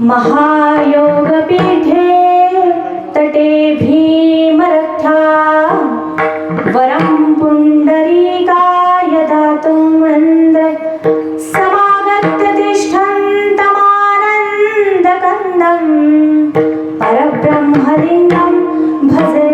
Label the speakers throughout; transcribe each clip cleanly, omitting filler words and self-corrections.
Speaker 1: महायोगपीठे तटे भीमरथा वरं पुण्डरीकाय दातुमिन्द्र समागत्य तिष्ठन्तमानन्दकन्दं परब्रह्मलिङ्गं भजे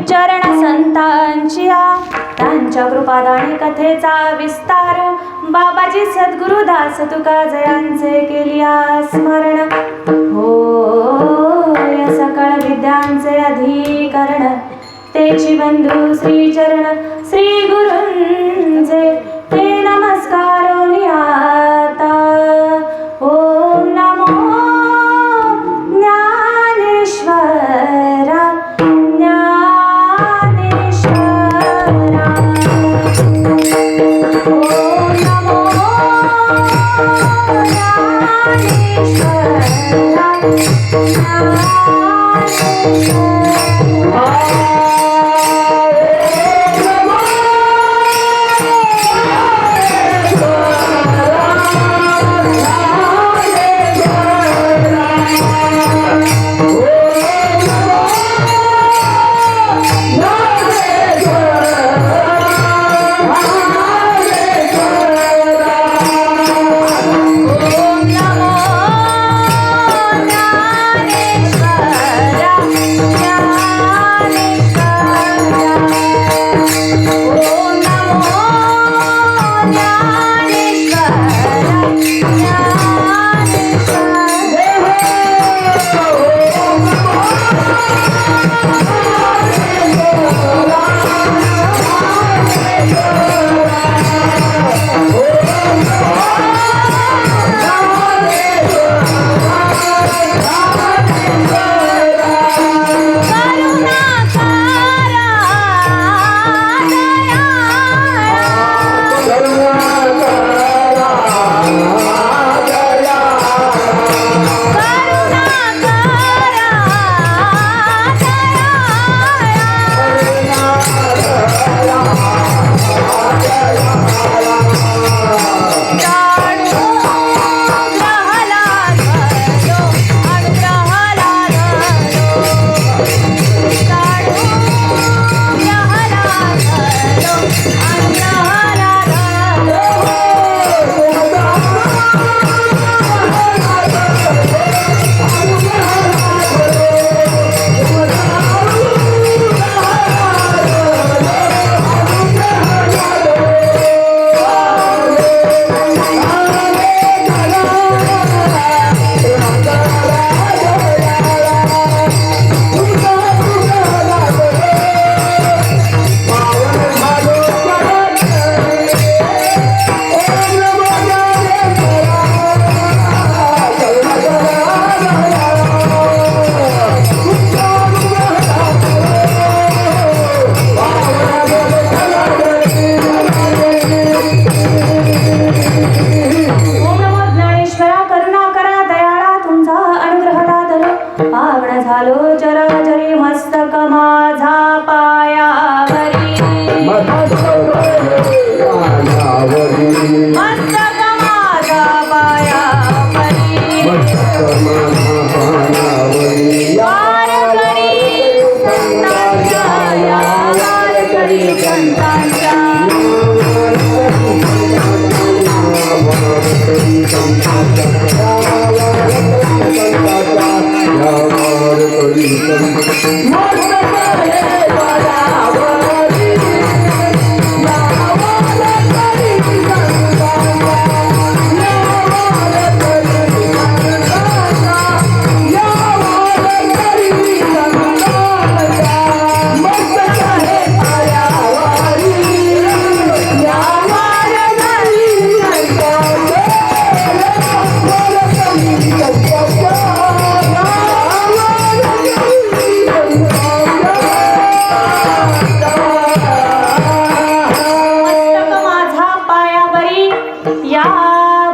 Speaker 1: चरण संतांचिया त्यांच्या कृपादानी कथेचा विस्तार बाबाजी सद्गुरुदास तुका जयांचे केलिया स्मरण हो या सकळ विद्यांचे अधिकरण तेची बंधू श्री चरण श्री गुरूंचे ते नमस्कार आता ओम नमो ज्ञानेश्वरा
Speaker 2: Oh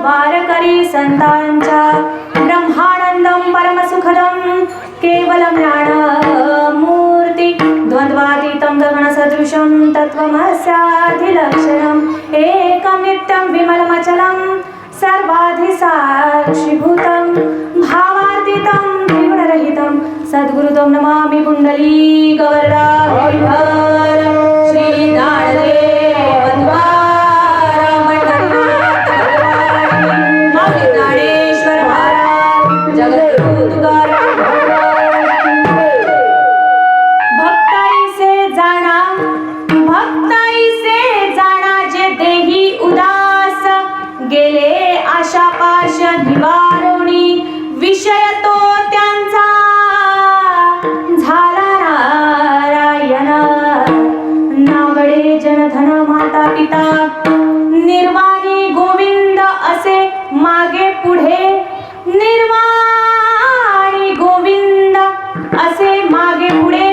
Speaker 1: वारकरी संतांच्या ब्रह्मानंदम परमसुखदम केवलम ज्ञानमूर्ती द्वंद्वातीतं गगनसदृशं तत्त्वमस्याधिलक्षणम् एकं नित्यं विमलमचलं सर्वाधिसाक्षिभूतं भावातीतं त्रिगुणरहितं सद्गुरुतं नमामि पुण्डलीकवरदां श्री ज्ञानदेव ज्ञानेश्वर महाराज जगद्गुरु तुकाराम भक्ताईसे जाणा जे देही उदास गेले आशा पाश निवारोणी विषय तो त्यांचा झाला नारायण नावडे जनधन माता पिता निर्वाणी गोविंद असे मागे पुढे निर्वाणी गोविंद असे मागे पुढे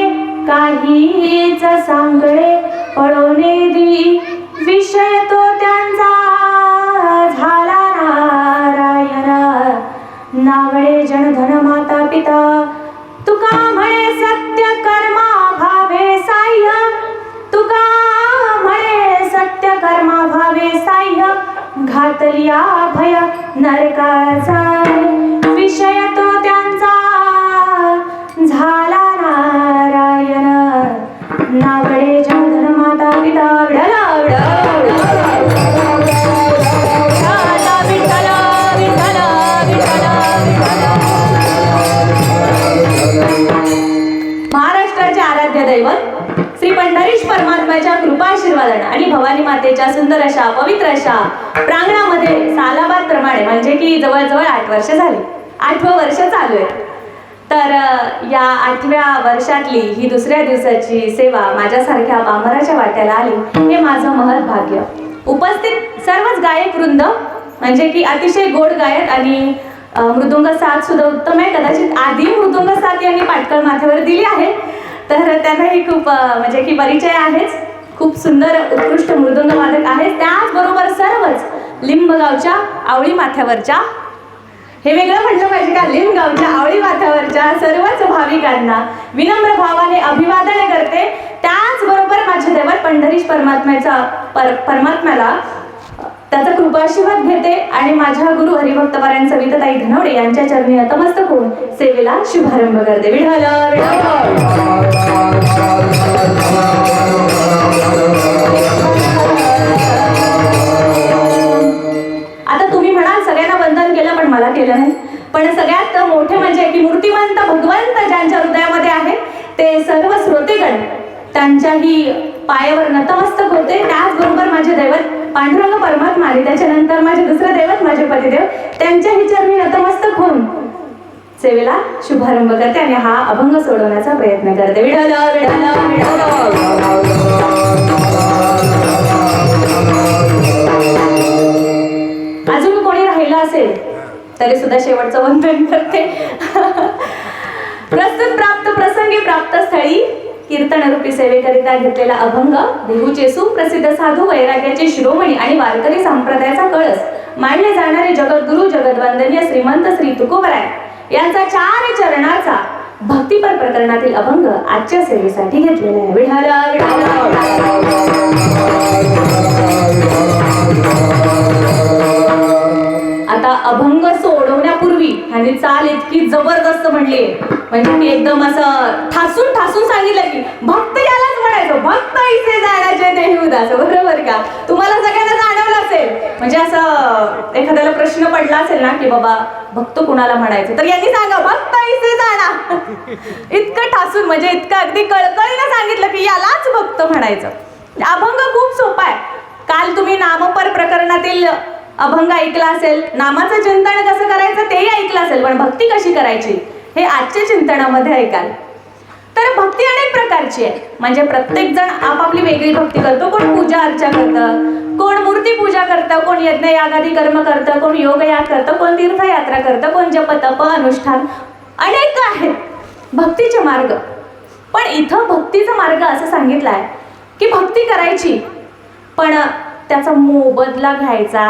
Speaker 1: काहीच सांगळे पळवणे दी विषय तो त्यांचा झाला नारायण नावडे जनधन माता पिता तुका म्हणे सत्य कर्मा भावे साह्य तुका म्हणे सत्य कर्मा भावे साह्य घातलिया भय नरकाचा विषय तो त्यांचा झाला नारायण नावडे जनधन माता पिता विठला महाराष्ट्राचे आराध्य दैवत श्री पंढरीश परमात्म्याच्या कृपाशीर्वादाने आणि भवानी मातेच्या सुंदर अशा पवित्र अशा प्रांगणामध्ये सालाबाद प्रमाणे म्हणजे की जवळजवळ 8 वर्ष झाली. 8वं वर्ष चालू आहे. तर या 8व्या वर्षातली ही दुसऱ्या दिवसाची सेवा माझ्यासारख्या पामराच्या वाट्याला आली हे माझं महत् भाग्य. उपस्थित सर्वच गायक वृंद म्हणजे की अतिशय गोड गायक आणि मृदुंग साथ सुद्धा उत्तम आहे. कदाचित आधी मृदुंग साथ यांनी पाटकळ माथ्यावर दिली आहे तर त्यांनाही खूप म्हणजे की परिचय आहेच. खूप सुंदर उत्कृष्ट मृदुंग वादक आहेत. त्याचबरोबर सर्वच लिंबगावच्या आवळी माथ्यावरच्या हे वेगळं म्हटलं पाहिजे का लिंबगावच्या आवळी माथ्यावरच्या सर्वच भाविकांना विनम्र भावाने अभिवादन करते. त्याचबरोबर माझे दैवत पंढरीश परमात्म्याला त्याचा कृपाशीर्वाद घेते आणि माझ्या गुरु हरिभक्तपरायण सविताताई धनवडे यांच्या चरणी नतमस्तक होऊन सेवेला शुभारंभ करते. विठ्ठल आता तुम्ही म्हणाल सगळ्यांना वंदन केलं पण मला केलं नाही. पण सगळ्यात मोठे म्हणजे की मूर्तिवंत भगवंत ज्यांच्या हृदयामध्ये आहे ते सर्व श्रोतेगण त्यांच्याही पायावर नतमस्तक होते. त्याचबरोबर माझे दैवत पांडुरंग परमात्मा आणि त्याच्यानंतर माझे दुसरे दैवत माझे पतिदेव त्यांच्याही चरणी नतमस्तक होऊन सेवेला शुभारंभ करते आणि हा अभंग सोडवण्याचा प्रयत्न करते. विठ्ठल विठ्ठल विठ्ठल. अजून कोणी राहिला असेल तरी सुद्धा शेवटचं वंदन करते. प्रस्तुत प्राप्त प्रसंगी प्राप्त स्थळी कीर्तनरूपी सेवेकरिता घेतलेला अभंग देहूचे सुप्रसिद्ध साधू वैराग्याचे शिरोमणी आणि वारकरी संप्रदायाचा कळस मानले जाणारे जगद्गुरु जगद्वंदनीय श्रीमंत श्री तुकोबराय यांचा 4 चरणाचा भक्तिपर प्रकरणातील अभंग आजच्या सेवेसाठी घेतलेला आहे. विठ्ठल आता अभंग सोडवण्यापूर्वी ह्यांनी चाल इतकी जबरदस्त म्हणली म्हणजे मी एकदम असं ठासून सांगितलं की भक्त यालाच म्हणायचं भक्त इथे जाण्याचे देही उदास. बरोबर का? तुम्हाला सगळ्यांना जाणवलं असेल म्हणजे असं एखाद्याला प्रश्न पडला असेल ना की बाबा भक्त कुणाला म्हणायचं तर यांनी सांगा भक्त इथे जाणा. इतकं ठासून म्हणजे इतकं अगदी कळकळीनं सांगितलं की यालाच भक्त म्हणायचं. अभंग खूप सोपा आहे. काल तुम्ही नामपर प्रकरणातील अभंग ऐकला असेल. नामाचं चिंतन कसं करायचं तेही ऐकलं असेल. पण भक्ती कशी करायची हे आजच्या चिंतनामध्ये ऐकाल. तर भक्ती अनेक प्रकारची आहे. म्हणजे प्रत्येक जण आपापली वेगळी भक्ती करतो. कोण पूजा अर्चा करतं, कोण मूर्ती पूजा करतं, कोण यज्ञ यागादी कर्म करतं, कोण योग याग करतं, कोण तीर्थयात्रा करतं, कोण जप तप अनुष्ठान अनेक आहेत भक्तीचे मार्ग. पण इथं भक्तीचा मार्ग असं सांगितला आहे की भक्ती करायची पण त्याचा मोबदला घ्यायचा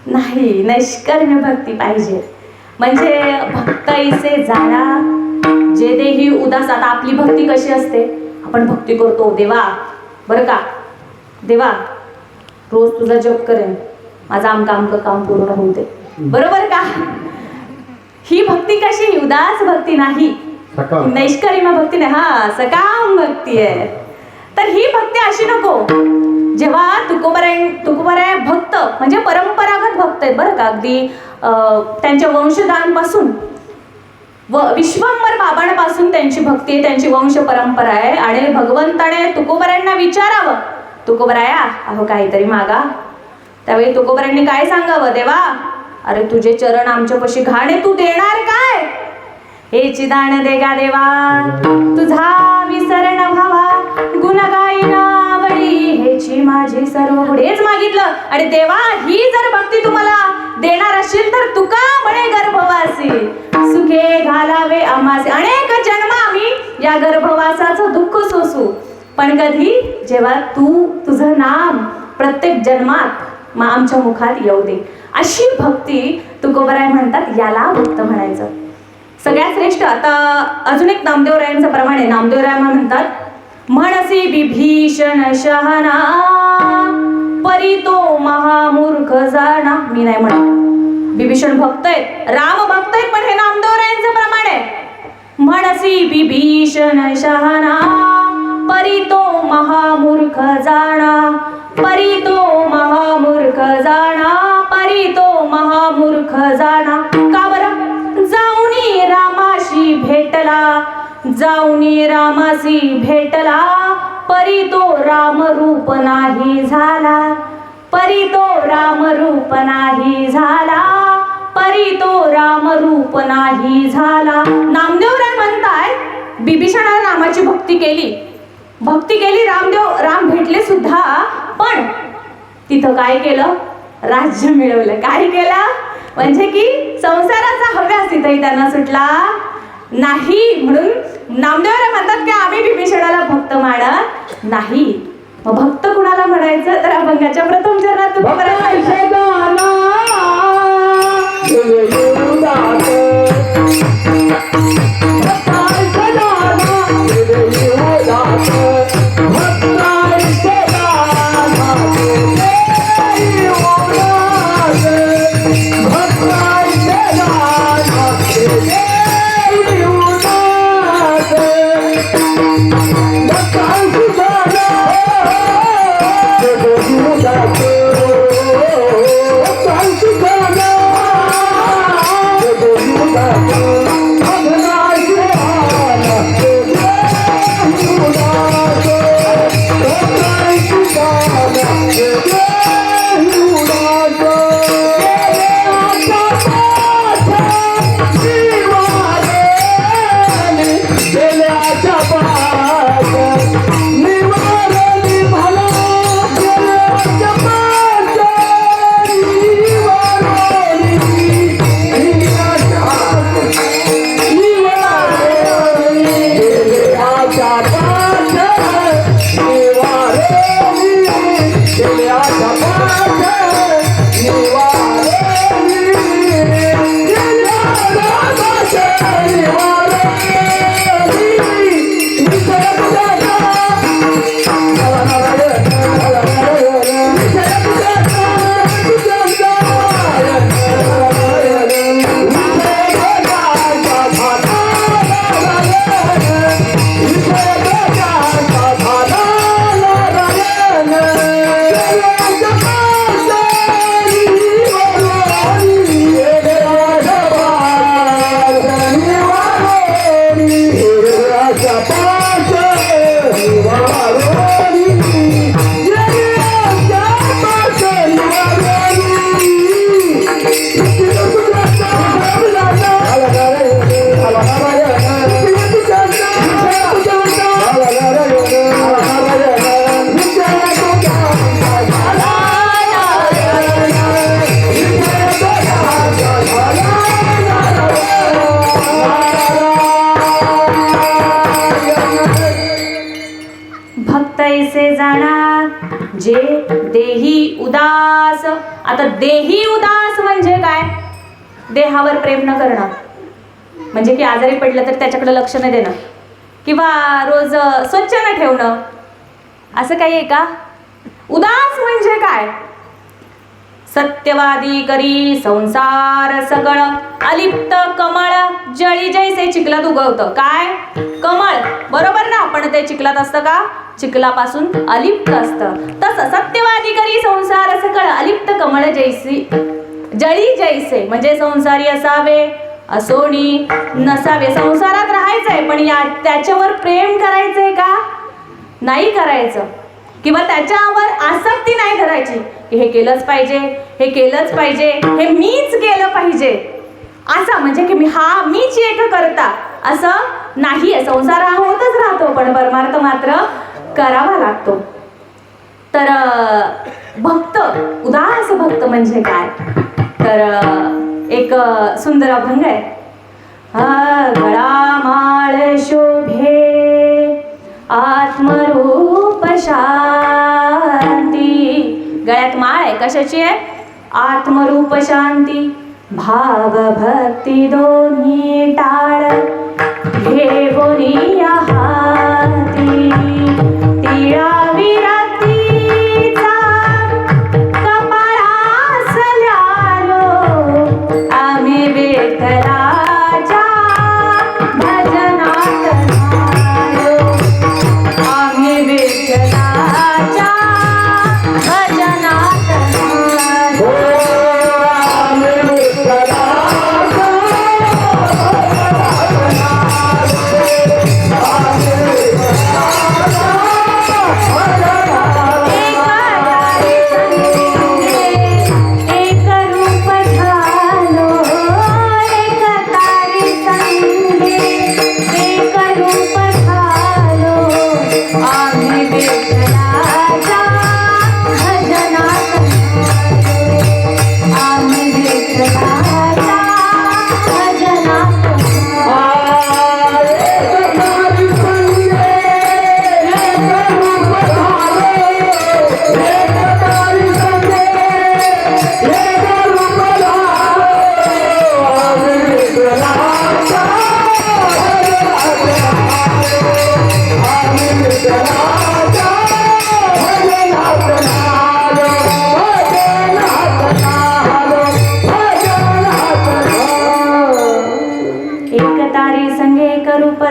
Speaker 1: नाही, नैष्कर्म्य भक्ती पाहिजे. म्हणजे भक्त ऐसे जाणा जे देही उदास. आता आपली भक्ती कशी असते, आपण भक्ती करतो देवा, बरं का देवा रोज तुझा जप करेन, माझं आमचं काम पूर्ण होऊ दे, बरोबर का. ही भक्ती कशी, उदास भक्ती नाही, नैष्कर्म्य भक्ती नाही, हा सकाम भक्ती आहे. तर ही भक्ती अशी नको. जेव्हा तुकोबराय भक्त म्हणजे परंपरागत भक्त आहेत बरं का, अगदी त्यांच्या वंशजांपासून विश्वंभर बाबांपासून त्यांची भक्ती आहे, त्यांची वंश परंपरा आहे. आणि भगवंताने तुकोबरायांना विचारावं, तुकोबराया अहो काहीतरी मागा. त्यावेळी तुकोबरायांनी काय सांगावं, देवा अरे तुझे चरण आमच्यापाशी घाण आहे, तू देणार काय. हे चिदान देगा देवा तुझा विसरण भावा, गुण गाईना आवडी हेची माझी सर्व गुण. हेच मागितलं. आणि देवा ही जर भक्ती तुम्हाला देणार असेल तर तुका म्हणे गर्भवासी सुखे घालावे आम्हासे. अनेक जन्म आम्ही या गर्भवासाचं दुःख सोसू, पण कधी जेव्हा तू तुझं नाम प्रत्येक जन्मात आमच्या मुखात येऊ दे. अशी भक्ती तुकोबराय म्हणतात, याला भक्त म्हणायचं. सगळ्यात श्रेष्ठ. आता अजून एक नामदेवरायांचं प्रमाण आहे. नामदेवराय म्हणतात, म्हणसी विभीषण शहाणा परी तो महामूर्ख जाणा. मी नाही म्हणत, विभीषण भक्त आहेत, राम भक्त आहेत, पण हे नामदेवरायांचं प्रमाण आहे. म्हणसी विभीषण शहाणा परी तो महामूर्ख जाणा, परी तो महामूर्ख जाणा, परी तो महामूर्ख जाणा. का बरं, जाऊनी रामाशी भेटला, जाऊनी रामाशी भेटला, परी तो रामरूप नाही झाला, परी तो रामरूप नाही झाला, परी तो रामरूप नाही झाला. नामदेवराय म्हणताय बिभीषणाने रामाची भक्ती केली, राम भेटले सुद्धा, पण तिथं काय केलं, राज्य मिळवलं. काय केलं म्हणजे की संसाराचा हव्यास तिथंही त्यांना सुटला नाही. म्हणून नामदेवराय म्हणतात की आम्ही विभीषणाला भक्त मानत नाही. मग भक्त कुणाला म्हणायचं तर अभंगाच्या प्रथम चरणात उदास. आता देही उदास म्हणजे काय? देहावर प्रेम न करणं, म्हणजे की आजारी पडलं तर त्याच्याकडे लक्ष न देणं किंवा रोज स्वच्छ न ठेवणं, असं काही आहे का? उदास म्हणजे काय? सत्यवादी करी संसार सगळ, अलिप्त कमळ जळी जैसे चिखलात उगवतं. काय? कमळ, बरोबर ना? पण ते चिखलात असतं का? चिखलापासून अलिप्त असतं. तसं सत्यवादी करी संसार सकळ, अलिप्त कमळ जैसी जळी जैसे, म्हणजे संसारी असावे असोनी नसावे. संसारात राहायचंय पण त्याच्यावर प्रेम करायचंय का? नाही करायचं. किंवा त्याच्यावर आसक्ती नाही करायची की हे केलंच पाहिजे, हे केलंच पाहिजे, हे मीच केलं पाहिजे, असं म्हणजे की मीच एक करता, असं नाही. संसार हा होतच राहतो पण परमार्थ मात्र करावा लागतो. तर भक्त, उदास भक्त म्हणजे काय? तर एक सुंदर अभंग आहे. गळा माळ शोभे आत्मरूप शांती. गळ्यात माळ आहे, कशाची आहे? आत्मरूप शांती. भाव भक्ती दोन्ही टाळ घेऊनी हाती. तिळा विरतीचा कपाळास ल्यालो, आम्ही विठ्ठलाच्या भजनात न्हालो. आम्ही विठ्ठलाच्या भजनात न्हालो.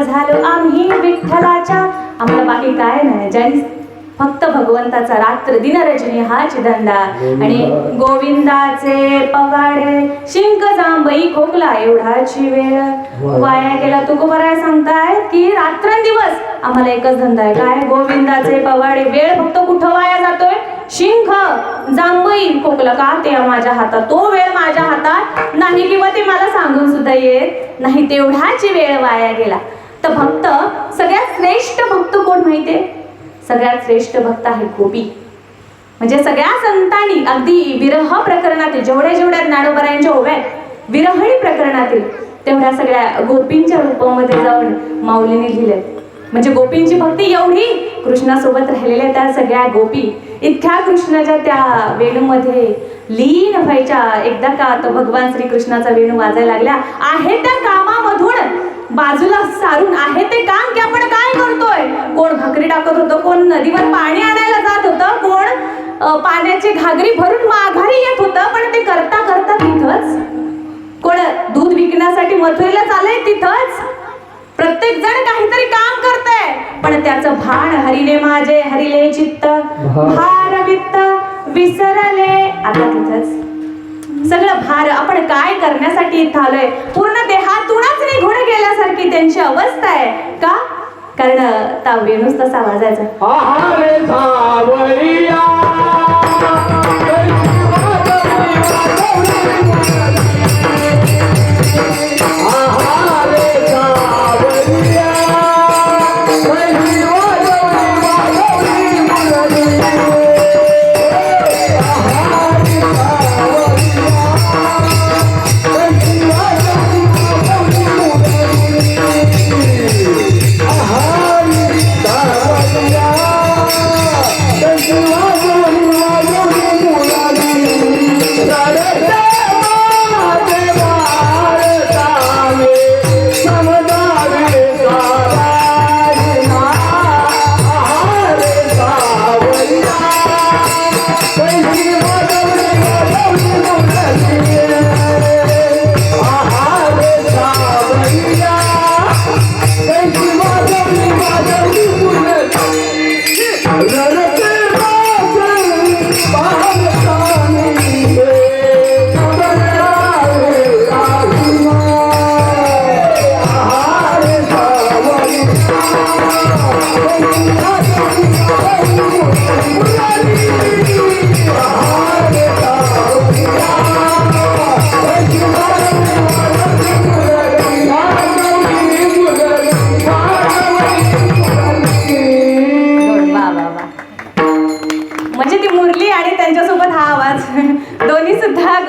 Speaker 1: झालो आम्ही विठ्ठलाच्या. आम्हाला बाकी काय नाही, ज्यांनी फक्त भगवंताचा रात्र दिन रजनी हाच धंदा. आणि गोविंदाचे पवाडे शिंक जांभई खोकला एवढाची वेळ वाया गेला. तुकोबराय सांगताय की रात्रंदिवस आम्हाला एकच धंदा आहे. काय? गोविंदाचे पवाडे. वेळ फक्त कुठं वाया जातोय? शिंख जांभई खोकला. का? ते माझ्या हातात, तो वेळ माझ्या हातात नाही किंवा ते मला सांगून सुद्धा येत नाही, तेवढाची वेळ वाया गेला. तर भक्त, सगळ्यात श्रेष्ठ भक्त कोण माहितीये? सगळ्यात श्रेष्ठ भक्त आहे गोपी. म्हणजे सगळ्या संतांनी अगदी विरह प्रकरणातील जेवढ्या ज्ञानोबरायांच्या ओव्या विरहणी प्रकरणातील तेवढ्या सगळ्या गोपींच्या रूपामध्ये जाऊन माऊलीने लिहिले. म्हणजे गोपींची भक्ती एवढी, कृष्णासोबत राहिलेल्या त्या सगळ्या गोपी इतक्या कृष्णाच्या त्या वेणूमध्ये लीन व्हायच्या. एकदा का तर भगवान श्रीकृष्णाचा वेणू वाजायला लागल्या, आहे त्या कामामधून बाजूला सारून आहे ते काम की आपण काय करतोय. कोण भाकरी टाकत होतं, कोण नदीवर पाणी आणायला जात होतं, कोण पाण्याची घागरी भरून माघारी येत होतं. पण ते करता करता तिथंच, कोण दूध विकण्यासाठी मथुरेला चाललंय तिथंच, प्रत्येक जण काहीतरी काम करतंय. पण त्याचं भान हरिले माझे हरिले चित्त भार वित्त विसरले. आता तिथंच सगळं भार, आपण काय करण्यासाठी इथं आलोय, पूर्ण देहातूनच निघून गेल्यासारखी त्यांची अवस्था आहे. का? कारण ता वेणूच तसा वाजायचा.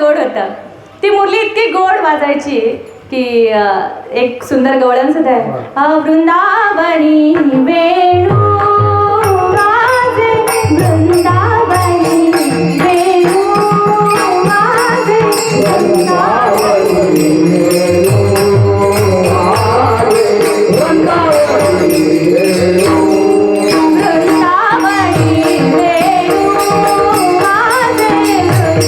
Speaker 1: गोड होतं. ती मुरली इतकी गोड वाजायची की एक सुंदर गवळण सुद्धा आहे. वृंदावनी वेणू वाजे, वृंदावनी वेणू वाजे, वृंदावनी वेणू वाजे, वृंदावनी वेणू, वृंदावनी वेणू वाजे, वृंदावनी वेणू.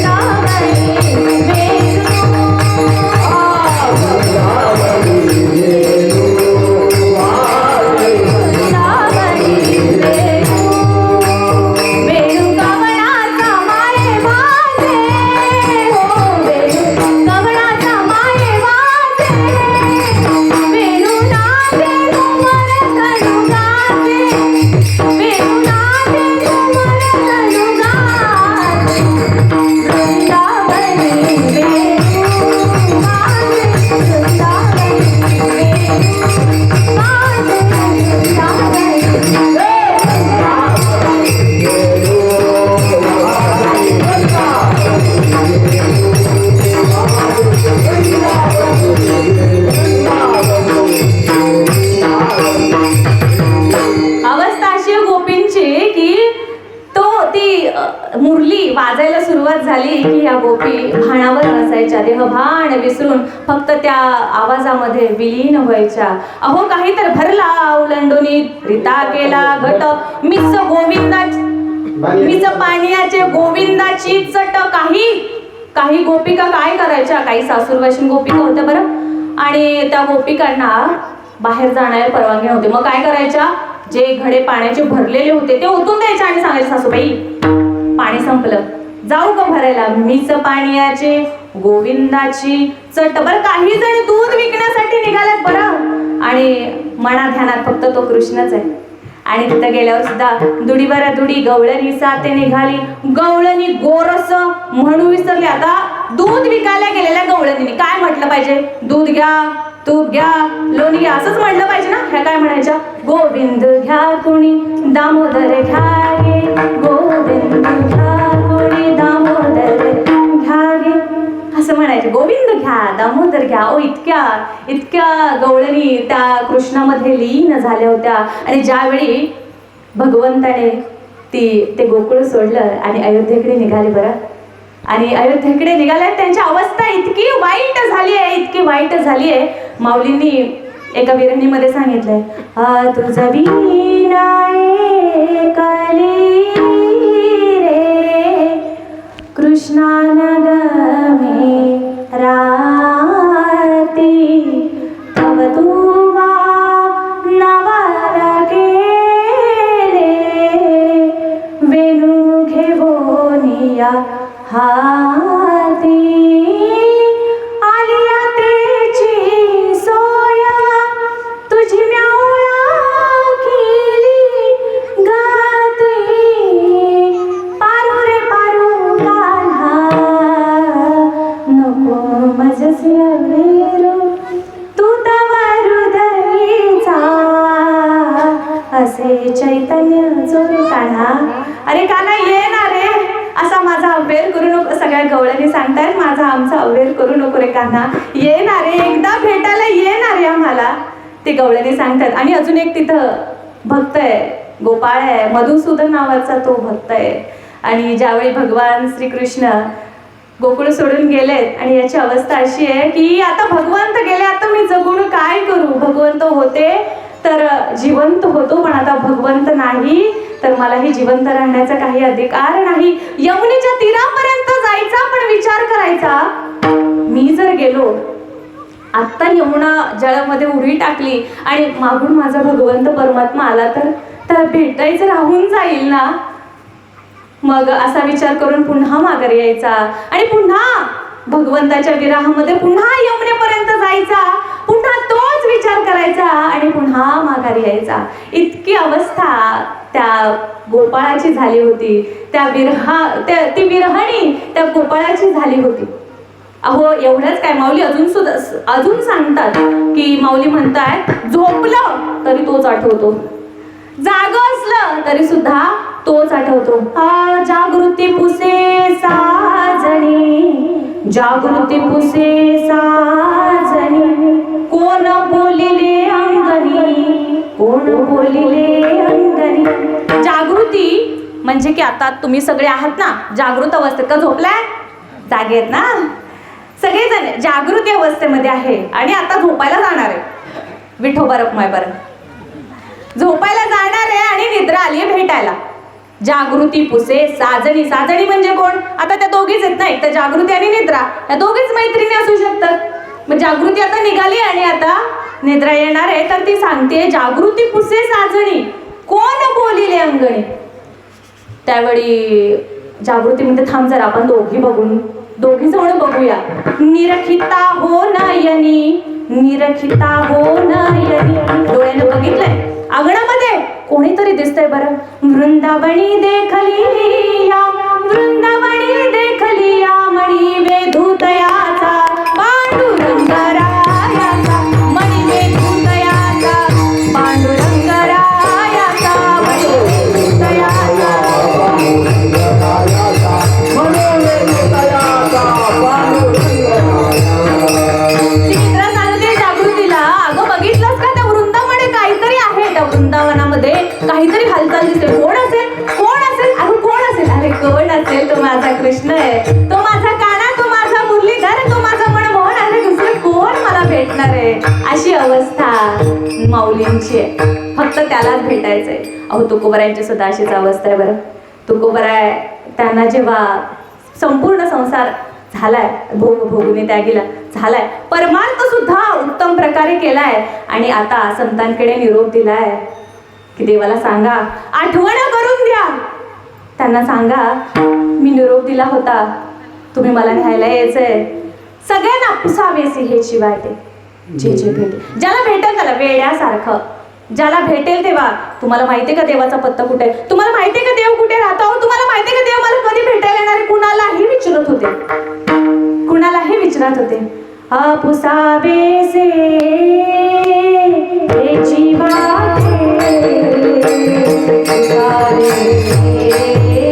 Speaker 1: मुरली वाजायला सुरुवात झाली की या गोपी भाणावर नसायच्या, देहभान विसरून फक्त त्या आवाजामध्ये विलीन व्हायच्या. अहो काही तर भरला उलंडोनी रीता केला घट, मिस गोविंदा मिस पाण्याचे गोविंदाची चट. काही गोपिका काय करायच्या, काही सासूरवाशीन गोपिका होत्या बरं, आणि त्या गोपिकांना बाहेर जाण्याला परवानगी नव्हती. मग काय करायच्या, जे घडे पाण्याचे भरलेले होते ते ओतून द्यायचे आणि सांगायचे, सासूबाई पाणी संपलं, जाऊ का भरायला. मीच पाण्याचे गोविंदाची चट. बरं काही जण दूध विकण्यासाठी निघाल्यात बरं, आणि मना ध्यानात फक्त तो कृष्णच आहे. आणि तिथं गेल्यावर सुद्धा दुडी बरा दुडी गवळणी साथे निघाली, गवळणी गोरस म्हणू विसरली. आता दूध विकायला गेलेल्या गवळणीने काय म्हटलं पाहिजे, दूध घ्या, तूप घ्या, लोणी घ्या असंच म्हटलं पाहिजे ना. ह्या काय म्हणायच्या, गोविंद घ्या कुणी दामोदर घ्या गे, गोविंद घ्या कुणी दामोदर घ्या गे असं म्हणायचे. गोविंद घ्या, दामोदर घ्या. ओ इतक्या गवळणी त्या कृष्णामध्ये लीन झाल्या होत्या. आणि ज्यावेळी भगवंताने ते गोकुळ सोडलं आणि अयोध्येकडे निघाले बरं, आणि अयोध्येकडे निघाल्या, त्यांची अवस्था इतकी वाईट झाली आहे, इतकी वाईट झाली आहे. माऊलींनी एका विरणीमध्ये सांगितलंय, तुझं वीणा ऐकली रे कृष्णानगमे राती, तव तुवा नवल केले, वेणू घेवोनिया हाती, आलिया तेची सोया तुझी म्यावळा केली गाती, पारू रे पारू कान्हा नको मजसी अवेरू, तू तवा हृदयीचा असे चैतन्य चोरू कान्हा. अरे कान्हा ये ना रे, असा माझा अव्हेर करू नको. सगळ्या गवळणी सांगतायत माझा आमचा अव्हेर करू नको रे कान्हा, ये ना रे, एकदा भेटायला ये ना रे आम्हाला, ते गवळणी सांगतात. आणि अजून एक तिथं भक्त आहे, गोपाळ आहे, मधुसूदन नावाचा तो भक्त आहे. आणि ज्यावेळी भगवान श्रीकृष्ण गोकुळ सोडून गेलेत आणि याची अवस्था अशी आहे की आता भगवंत गेले, आता मी जगून काय करू. भगवंत होते तर जिवंत होतो, पण आता भगवंत नाही तर मलाही जिवंत राहण्याचा काही अधिकार नाही. यमुनेच्या तीरापर्यंत जायचा पण विचार करायचा, मी जर गेलो आत्ता यमुना जळामध्ये उडी टाकली आणि मागून माझा भगवंत परमात्मा आला तर भेटायचं राहून जाईल ना. मग असा विचार करून पुन्हा माघारी यायचा आणि पुन्हा भगवंताच्या विराहामध्ये पुन्हा यमुनेपर्यंत जायचा, पुन्हा तोच विचार करायचा आणि पुन्हा माघारी यायचा. इतकी अवस्था त्या गोपाळाची झाली होती, ती विरहणी त्या गोपाळाची झाली होती. अहो एवढंच काय, माऊली अजून सांगतात की माऊली म्हणतायत, झोपलं तरी तोच आठवतो, जाग असलं तरी सुद्धा तोच आठवतो. जागृती पुसे साजणी जागृती पुसे साजणी, कोण बोलिले अंगणी, कोण बोलिले अंगणी. जागृती म्हणजे की आता तुम्ही सगळे आहात ना जागृत अवस्थेत, का झोपलाय? जागे आहेत ना सगळेजण, जागृती अवस्थेमध्ये आहे आणि आता झोपायला जाणार आहे. विठोबा रखमाय बरं, झोपायला जाणार आहे आणि निद्रा आली आहे भेटायला. जागृती पुसे साजणी. साजणी म्हणजे कोण? आता त्या दोघीच आहेत ना, एक तर जागृती आणि निद्रा, त्या दोघीच मैत्रिणी असू शकतात. मग जागृती आता निघाली आणि आता निद्रा येणार आहे, तर ती सांगते जागृती पुसे साजणी, कोण बोलिले अंगणी. त्यावेळी जागृती म्हणते थांब जरा आपण दोघी जवळ बघूया. निरखिता हो नयनी, निरखिता हो नयनी. डोळ्यानं बघितलंय अंगणामध्ये कोणीतरी दिसतंय बरं. वृंदावनी देखली या, वृंदावनी देखली या मणी वेधूतयाचा, पांडुरंग रायाचा मणी वेधूतयाचा, पांडुरंग रायाचा मणी वेधूतयाचा. चित्रा सांगते जागृतीला, अगं बघितलंस का त्या वृंदामध्ये काहीतरी आहे, त्या वृंदावनामध्ये काहीतरी हालचाल दिसते. कोण असेल? कोण असेल? अगं कोण असेल? अरे कोण असेल? तो माझा कृष्ण आहे, तो माझा काना, तो माझा मुरलीधर, तो माझा मनमोहन. अरे दुसरं कोण मला भेटणार आहे? अशी अवस्था माऊलींची आहे, फक्त त्यालाच भेटायचंय. अहो तुकोबरायांची सुद्धा अशीच अवस्था आहे बरं. तुकोबराय त्यांना जेव्हा संपूर्ण संसार झालाय, भोगून त्यागीला झालाय, परमार्थ सुद्धा उत्तम प्रकारे केलाय आणि आता संतांकडे निरोप दिलाय की देवाला सांगा, आठवण करून द्या. त्यांना सांगा मी निरोप दिला होता, तुम्ही मला न्यायला यायचंय. सगळ्यांना पुसावेसी हेची वाटे, जे जे भेटेल, ज्याला भेटेल त्याला वेड्यासारखं, ज्याला भेटेल तेव्हा. तुम्हाला माहितीये का देवाचा पत्ता कुठे आहे? तुम्हाला माहितीये का देव कुठे राहतो? तुम्हाला माहितीये का देव मला कधी भेटायला येणार आहे? कुणालाही विचारत होते, कुणालाही विचारत होते. पुसावेसे हेची वाटे, पुसावेसे हेची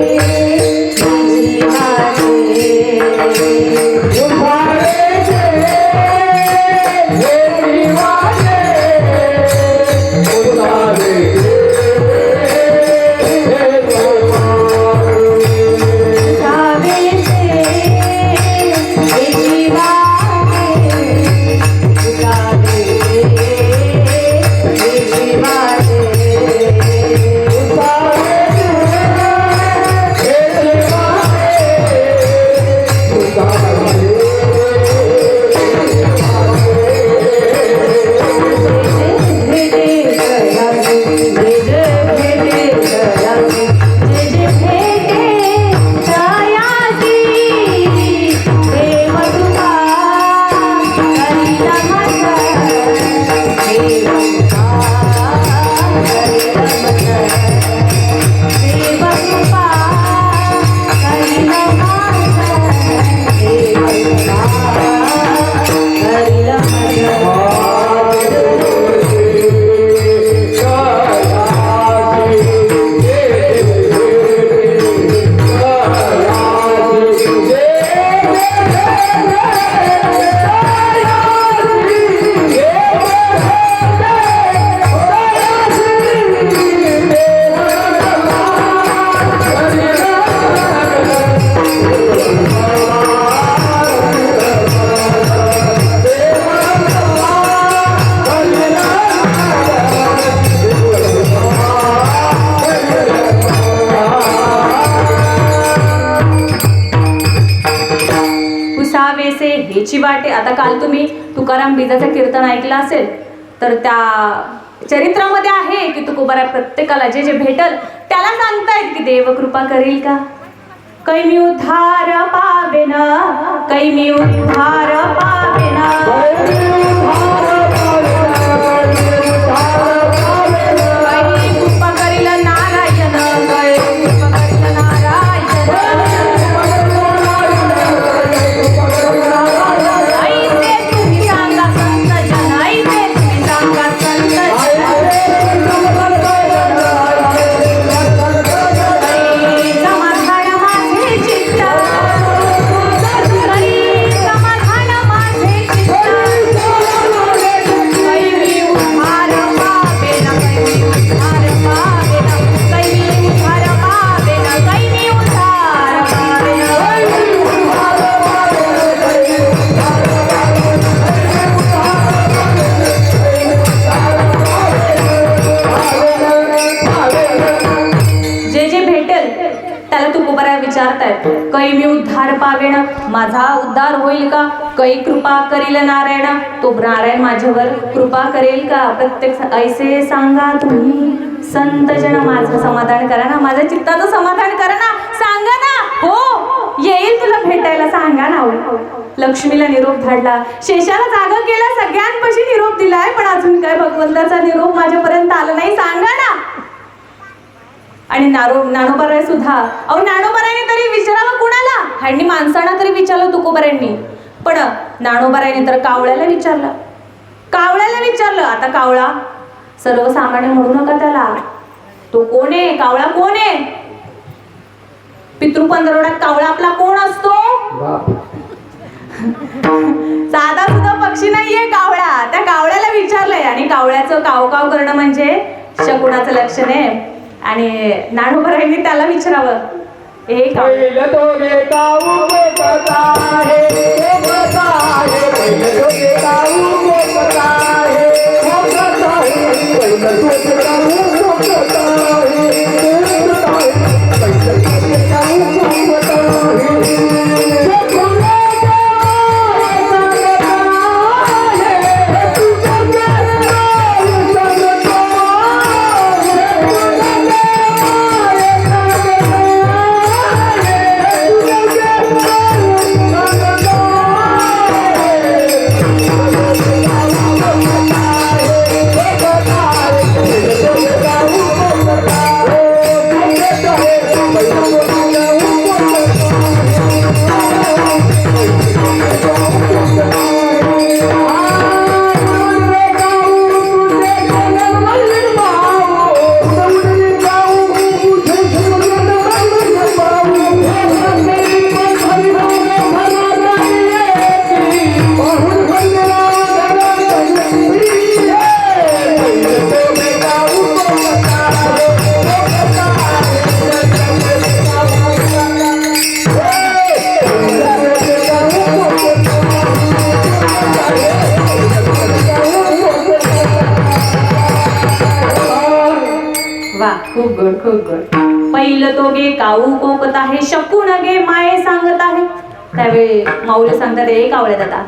Speaker 1: हेची वाटे. आता काल तुम्ही तुकाराम बीजाचं कीर्तन ऐकलं असेल, तर त्या चरित्रामध्ये आहे की तुकोबारा प्रत्येकाला जे जे भेटल त्याला सांगतायत की देव कृपा करील का. कै मी उद्धार पावेना, कै मी उद्धार पावेना, कृपा करील नारायण, कृपा करील नारायण. समाधान माझे चित्त, कै मी उद्धार पावेण, माझा उद्धार होईल का? कै कृपा करील नारायण, तो नारायण माझ्यावर कृपा करेल का? प्रत्येक ऐसे सांगा तुम्ही संत जन, माझं समाधान करा ना, माझ्या चित्ताचं समाधान करा ना, सांगा ना. हो येईल तुला भेटायला, सांगा ना. लक्ष्मीला निरोप धाडला, शेषाला जागा केला, सगळ्यांपाशी निरोप दिलाय, पण अजून काय भगवंताचा निरोप माझ्यापर्यंत आला नाही, सांगा ना. आणि ज्ञानोबाराय सुद्धा, अहो ज्ञानोबारायने तरी विचारावं कुणाला? ह्यांनी माणसांना तरी विचारलं तुकोबारायांनी, पण ज्ञानोबारायने तर कावळ्याला विचारलं. कावळ्याला विचारलं. आता कावळा सर्वसामान्य म्हणू नका त्याला, तो कोण आहे? कावळा कोण आहे? पितृपंधरवड्यात कावळा आपला कोण असतो? साधा सुद्धा पक्षी नाहीये कावळा. त्या कावळ्याला विचारलंय, आणि कावळ्याचं काव काव करणं म्हणजे शकुनाचं लक्षण आहे. आणि ज्ञानोबारायांनी त्याला विचारावं, हे खूप गोड, खूप गोड. पहिलं तो गे काऊ कोकत आहे, शकून गे माये सांगत आहे. त्यावेळी माऊली सांगतात, ए कावळ्या दादा,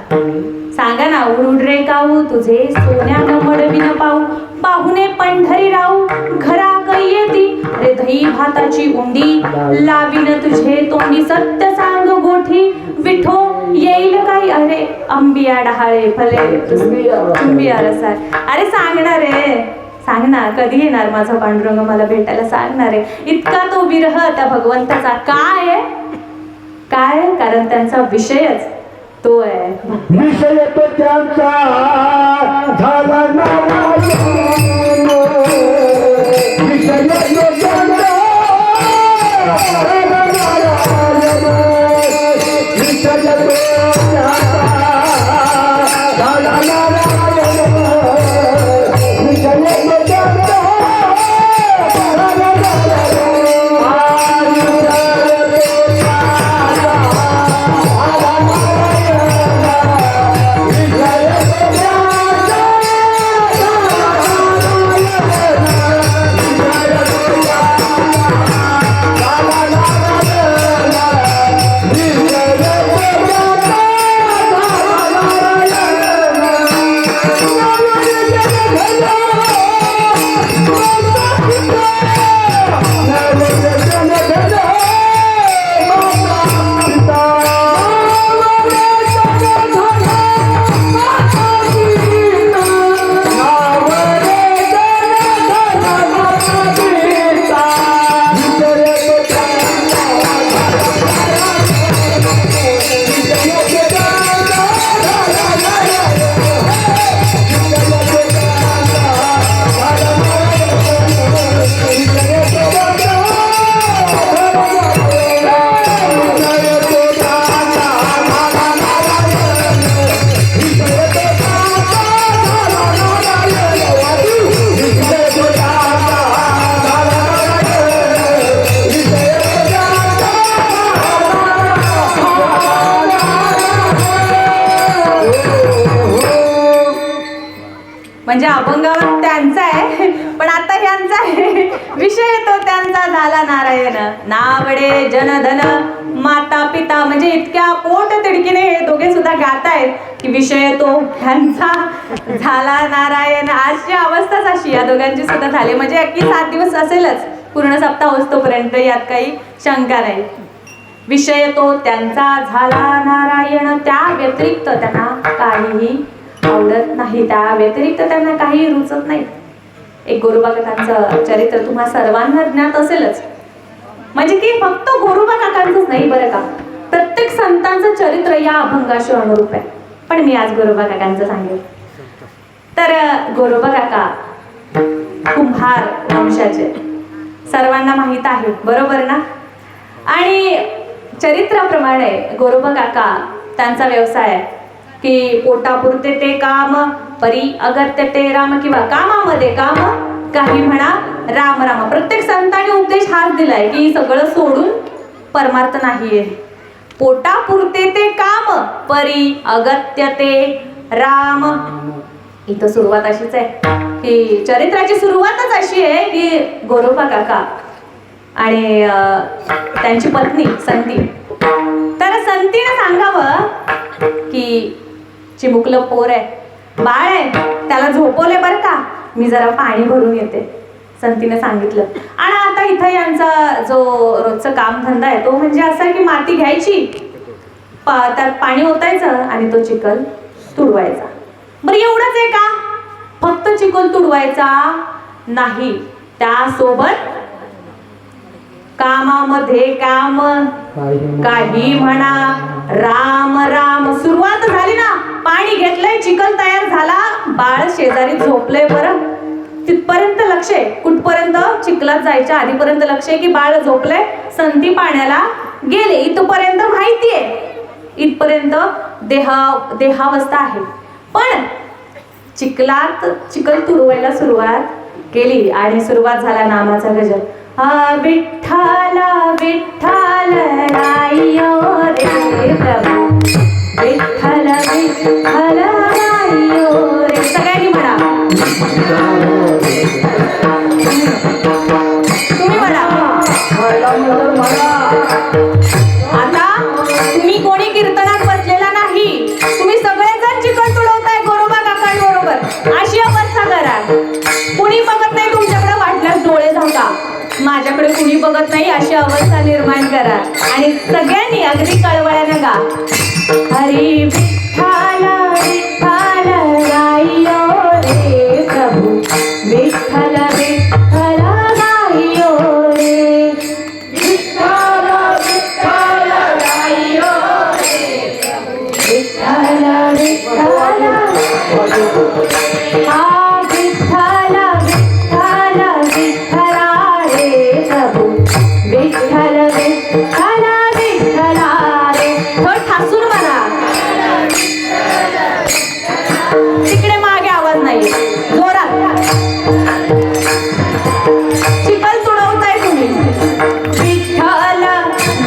Speaker 1: सांगा ना, उड रे काऊ तुझे सोन्यानं मडविन पाहू, पाहुणे पंढरी राहू घरा कै येती रे, दही भाताची उंडी लावीन तुझे तोंडी, सत्य सांग गोठी विठो येईल काही, अरे अंबिया डहाळे फले तुंबिया रसाळ. अरे सांगणार रे, सांग ना, कधी येणार माझा पांडुरंग मला भेटायला, सांगणार आहे. इतका तो विरह त्या भगवंताचा काय आहे, काय? कारण त्यांचा विषयच तो आहे.
Speaker 2: विषय तो त्यांचा झाला
Speaker 1: म्हणजे अभंगावर त्यांचा आहे, पण आता ह्यांचा आहे. विषय तो त्यांचा झाला नारायण, नावडे जनधन माता पिता म्हणजे इतक्या पोट तिडकीने हे दोघे सुद्धा गात आहेत की विषय तो ह्यांचा झाला नारायण. आजची अवस्थाच अशी या दोघांची सुद्धा झाली. म्हणजे अगदी 7 दिवस असेलच पूर्ण सप्ताह होतोपर्यंत, यात काही शंका नाही. विषय तो त्यांचा झाला नारायण, त्या व्यतिरिक्त त्यांना काहीही आवडत नाही, त्या व्यतिरिक्त त्यांना काही रुचत नाही. एक गोरोबा काकांचं चरित्र तुम्हा सर्वांना ज्ञात असेलच. म्हणजे की फक्त गोरोबा काकांचंच नाही बरं का, प्रत्येक संतांचं चरित्र या अभंगाशी अनुरूप आहे. पण मी आज गोरोबा काकांचं सांगेन. तर गोरोबा काका कुंभार वंशाचे, सर्वांना माहित आहे बरोबर ना. आणि चरित्राप्रमाणे गोरोबा काका त्यांचा व्यवसाय आहे की पोटापुरते ते काम, परी अगत्य ते राम, किंवा कामामध्ये काम, काही म्हणा राम राम. प्रत्येक संतांनी उपदेश हाच दिलाय की सगळं सोडून परमार्थ नाहीये. पोटापुरते ते काम, परी अगत्य ते राम. इथं सुरुवात अशीच आहे की चरित्राची सुरुवातच अशी आहे की गोरोबा काका आणि त्यांची पत्नी संती. तर संतीने सांगावं की चिमुकलं पोर आहे, बाळ आहे, त्याला झोपवले बरं का, मी जरा पाणी भरून येते. संतीने सांगितलं. आणि आता इथं यांचा जो रोजचं कामधंदा आहे तो म्हणजे असा की माती घ्यायची, त्यात पाणी ओतायचं आणि तो चिखल तुडवायचा. बरं एवढंच आहे का? फक्त चिखल तुडवायचा नाही, त्यासोबत कामामध्ये काम, काही म्हणा राम राम. सुरुवात झाली ना, पाणी घेतलंय, चिखल तयार झाला, बाळ शेजारी झोपलंय. बरं तिथपर्यंत लक्ष आहे, कुठपर्यंत? चिखलात जायच्या आधीपर्यंत लक्ष आहे की बाळ झोपलंय, संती पाण्याला गेले इथपर्यंत माहितीये, इथपर्यंत देहावस्था आहे. पण चिखलात चिखल तुडवायला सुरुवात केली आणि सुरुवात झाला नामाचा गजर. विठ्ठल विठ्ठल रायो रे प्रभू, विठ्ठल विठ्ठल रायो रे. सगळ्यांनी म्हणा, तुम्ही म्हणा. आता तुम्ही कोणी कीर्तनात बसलेला नाही, तुम्ही सगळेजण चिखल तुडवताय गोरोबा काकांबरोबर. अशी अवस्था करा. कुणी बघत नाही तुमच्याकडे, वाटल्यास डोळे झाका, माझ्याकडे कुणी बघत नाही अशी अवस्था निर्माण करा. आणि सगळ्यांनी अगदी कळवळ्यानं गा. हरी विठ्ठल विठ्ठल रायो रे प्रभू, विठ्ठल विठ्ठल रायो रे, विठ्ठल विठ्ठल रायो रे प्रभू, विठ्ठल विठ्ठल. हा विठ्ठल विठ्ठल विठ्ठला रे प्रभू, विठ्ठल विठ्ठल विठ्ठला रे. थोडं ठासून म्हणा, तिकडे मागे आवाज नाही, जोरात. चिखल तुडवताय तुम्ही. विठ्ठल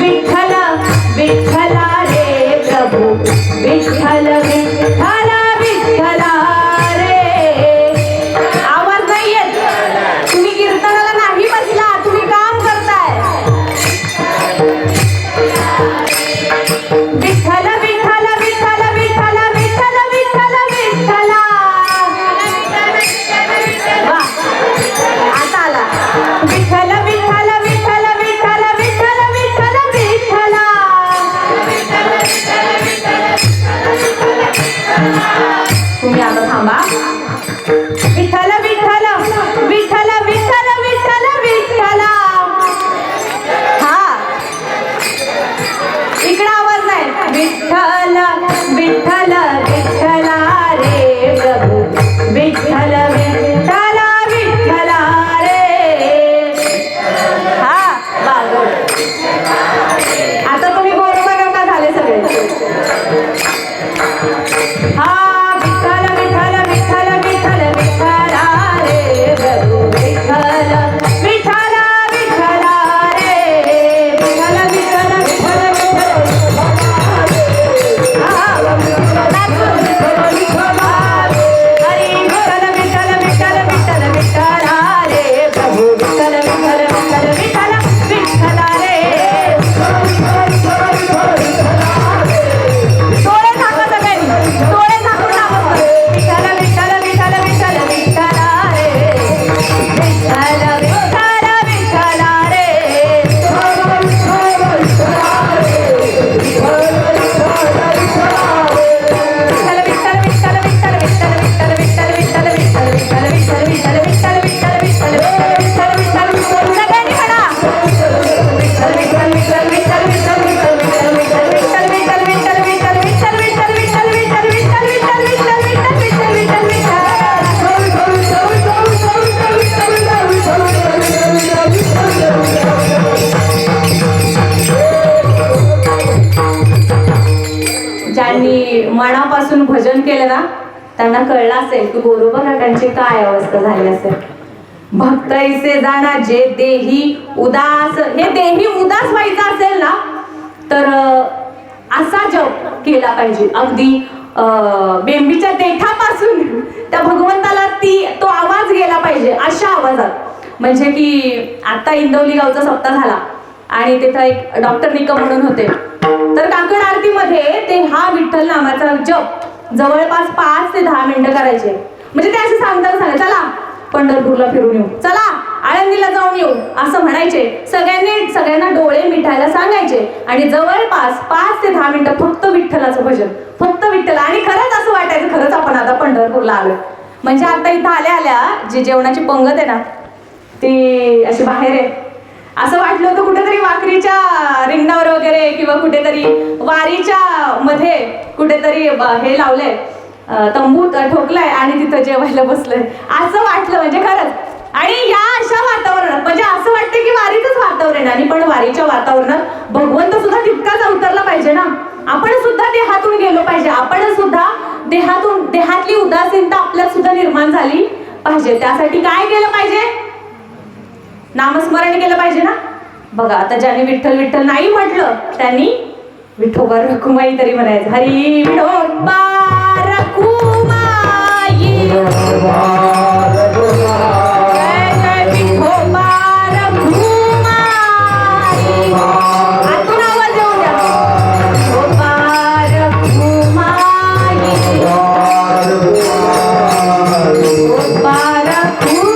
Speaker 1: विठ्ठल विठ्ठला रे प्रभू, विठ्ठल विठ्ठल विठ्ठला रे. आवाज नाही येत, तुम्ही कीर्तनाला नाही बसला, तुम्ही काम करताय. विठ्ठल विठ्ठल विठ्ठल विठ्ठल विठ्ठल विठ्ठल विठ्ठला. वा, आता आला. विठ्ठल विठ्ठल विठ्ठल विठ्ठल विठ्ठल विठ्ठल विठ्ठला. तुम्ही आता थांबा. विठ्ठल विठ्ठल विठ्ठल विठ्ठल विठ्ठल विठ्ठला. हा, इकडे आवाज नाही. विठ्ठल विठ्ठल विठ्ठला रे प्रभू, विठ्ठल विठ्ठल विठ्ठला रे. हा बाबा, आता तुम्ही गोरोबा काका झाले सगळे. हा ज्यांनी मनापासून भजन केलं ना त्यांना कळलं असेल की गोरोबा काकांची काय अवस्था झाली असेल. भक्त ऐसे जाणा जे देही उदास, हे देही उदास व्हायचं असेल ना तर असा जप केला पाहिजे. अगदी बेंबीच्या देठापासून त्या भगवंताला तो आवाज गेला पाहिजे अशा आवाजात. म्हणजे की आता इंदवली गावचा सप्ताह झाला आणि तिथं एक डॉक्टर निकम म्हणून होते, तर काकड आरतीमध्ये ते हा विठ्ठल नामाचा जप जवळपास 5 ते 10 मिनिटं करायचे. म्हणजे ते असे सांगतात चला पंढरपूरला फिरून येऊ, चला आळंदीला जाऊन येऊ असं म्हणायचे. सगळ्यांना डोळे मिटायला सांगायचे आणि जवळपास 5 ते 10 मिनिटं फक्त विठ्ठलाचं भजन, फक्त विठ्ठल. आणि खरंच असं वाटायचं खरंच आपण आता पंढरपूरला आलो. म्हणजे आता इथं आल्या जी जेवणाची पंगत आहे ना ती अशी बाहेर आहे. असं वाटलं होतं कुठेतरी वाकरीच्या रिंगणावर वगैरे किंवा कुठेतरी वारीच्या मध्ये कुठेतरी हे लावलंय, तंबू ठोकलाय आणि तिथं जेवायला बसलंय असं वाटलं. म्हणजे खरंच. आणि या अशा वातावरणात म्हणजे असं वाटतं की वारीचंच वातावरण आणि पण वारीच्या वातावरणात भगवंत सुद्धा तितकाच अवतरला पाहिजे ना. आपण सुद्धा देहातून गेलो पाहिजे, आपण सुद्धा देहातली उदासीनता आपल्यात सुद्धा निर्माण झाली पाहिजे. त्यासाठी काय केलं पाहिजे? नामस्मरण केलं पाहिजे ना. बघा आता ज्यांनी विठ्ठल विठ्ठल नाही म्हटलं त्यांनी विठोबा रखुमाई तरी म्हणायचं. हरी विठोबा रखुमाई, जय जय विठोबा रखुमाई. आतून आवाज येऊ द्या. विठोबा रखुमाई, विठोबा रखुमाई.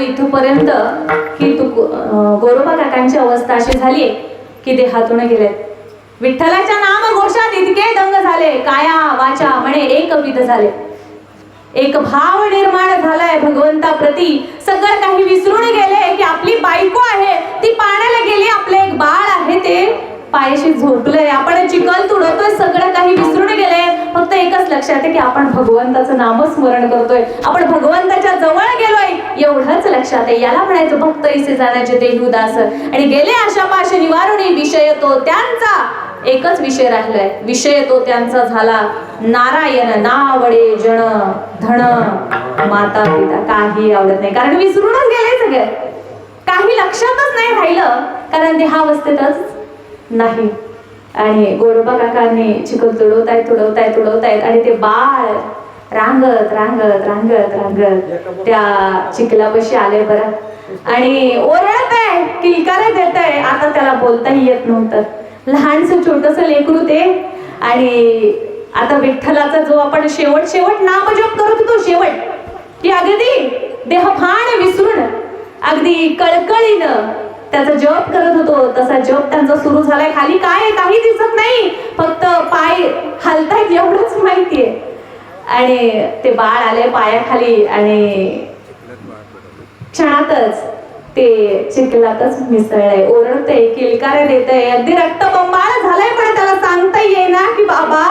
Speaker 1: इथपर्यंत की गोरोबा काकांची अवस्था अशी झाली की ते हातून गेले. विठ्ठलाच्या नाम घोषात इतके दंग झाले, काया वाचा म्हणे एकविध झाले. एक भाव निर्माण झालाय भगवंताप्रती. सगळं काही विसरून गेले की आपली बायको आहे ती पाण्याला गेली, आपले एक बाळ आहे ते पायाशी झोपलंय, आपण चिखल तुडवतोय, सगळं काही विसरून गेले. फक्त एकच लक्षात आहे की आपण भगवंताचं नामस्मरण करतोय, आपण भगवंताच्या जवळ गेलोय एवढंच लक्षात आहे. याला म्हणायचं भक्त ऐसे जाण्याचे देह उदास. आणि गेले आशा पाश निवारुणी, विषय तो त्यांचा एकच विषय राहिलाय, विषय तो त्यांचा झाला नारायण. नावडे जन धन माता पिता काही आवडत नाही, कारण विसरूनच गेले सगळे, काही लक्षातच नाही राहिलं, कारण देहावस्थेतच नाही. आणि गोरोबा काकांनी चिखल तुडवतायत आणि ते बाळ रांगत रांगत रांगत रांगत त्या चिखलापाशी आले बरं. आणि ओरडत आहे, किलकारा देत आहे. आता त्याला बोलताही येत नव्हतं, लहानसं छोटस लेकरू ते. आणि आता विठ्ठलाचा जो आपण शेवट नाम जप करत होतो, शेवट की अगदी देहभान विसरून अगदी कळकळीनं त्याचा जप करत होतो, तसा जप त्यांचा सुरू झालाय. खाली काय काही दिसत नाही, फक्त पाय हलतायत एवढंच माहितीये. आणि ते बाळ आले पायाखाली आणि क्षणातच ते चिखलातच मिसळलंय, ओरडतंय, किलकारे देतंय, अगदी रक्तबंबाळ झालंय, पण त्याला सांगता येईना की बाबा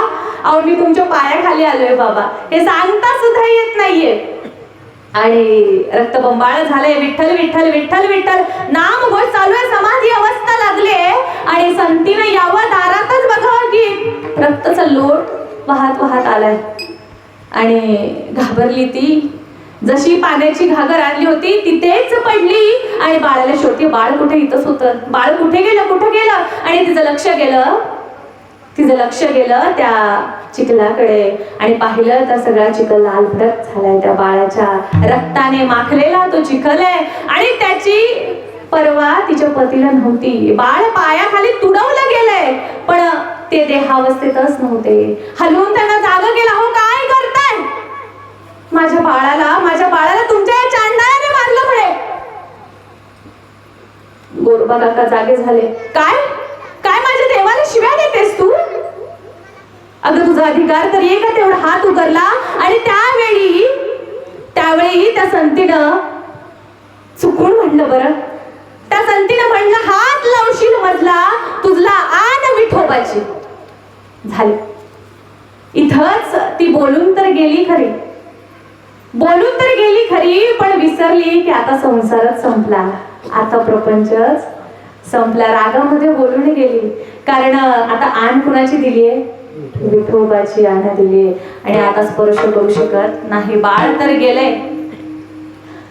Speaker 1: अहो मी तुमच्या पायाखाली आलोय बाबा, हे सांगता सुद्धा येत नाहीये. आणि रक्तबंबाळ झालंय, विठ्ठल विठ्ठल विठ्ठल विठ्ठल नाम घोष चालू आहे, समाधी अवस्था लागले. आणि संतीनं यावं दारातच बघावं की रक्ताचा लोट वाहत वाहत आलाय. आणि घाबरली ती, जशी पाण्याची घागर आणली होती तिथेच पडली. आणि बाळाला शेवटी बाळ कुठे, इथंच होतं, बाळ कुठे गेलं कुठे गेलं. आणि तिचं लक्ष गेलं त्या चिखलाकडे. आणि पाहिलं तर सगळा चिखल लाल भडक झालाय, त्या बाळाच्या रक्ताने माखलेला तो चिखल आहे. आणि त्याची परवा तिच्या पतीला नव्हती. बाळ पायाखाली तुडवलं गेलंय, पण ते देहावस्थेतच नव्हते. हलवून त्यांना जागा केला. हो काय करताय, माझ्या बाळाला तुमच्या या चांडाळाने मारलं म्हणे. गोरोबा काका जागे झाले. काय काय माझ्या देवाला शिव्या देतेस तू? अगं तुझा अधिकार तर ये का तेवढा हात उगरला. आणि त्यावेळी त्या संतीनं चुकून म्हणलं, बरं त्या संतीनं म्हणलं, हात लावशील मजला तुझला आन विठोबाची. झाले इथंच ती बोलून तर गेली खरी, पण विसरली की आता संसारच संपला, आता प्रपंचच संपला. रागामध्ये बोलून गेली, कारण आता आण कुणाची दिलीये, विठोबाची आण दिलीये. आणि आता स्पर्श करू शकत नाही. बाळ तर गेले.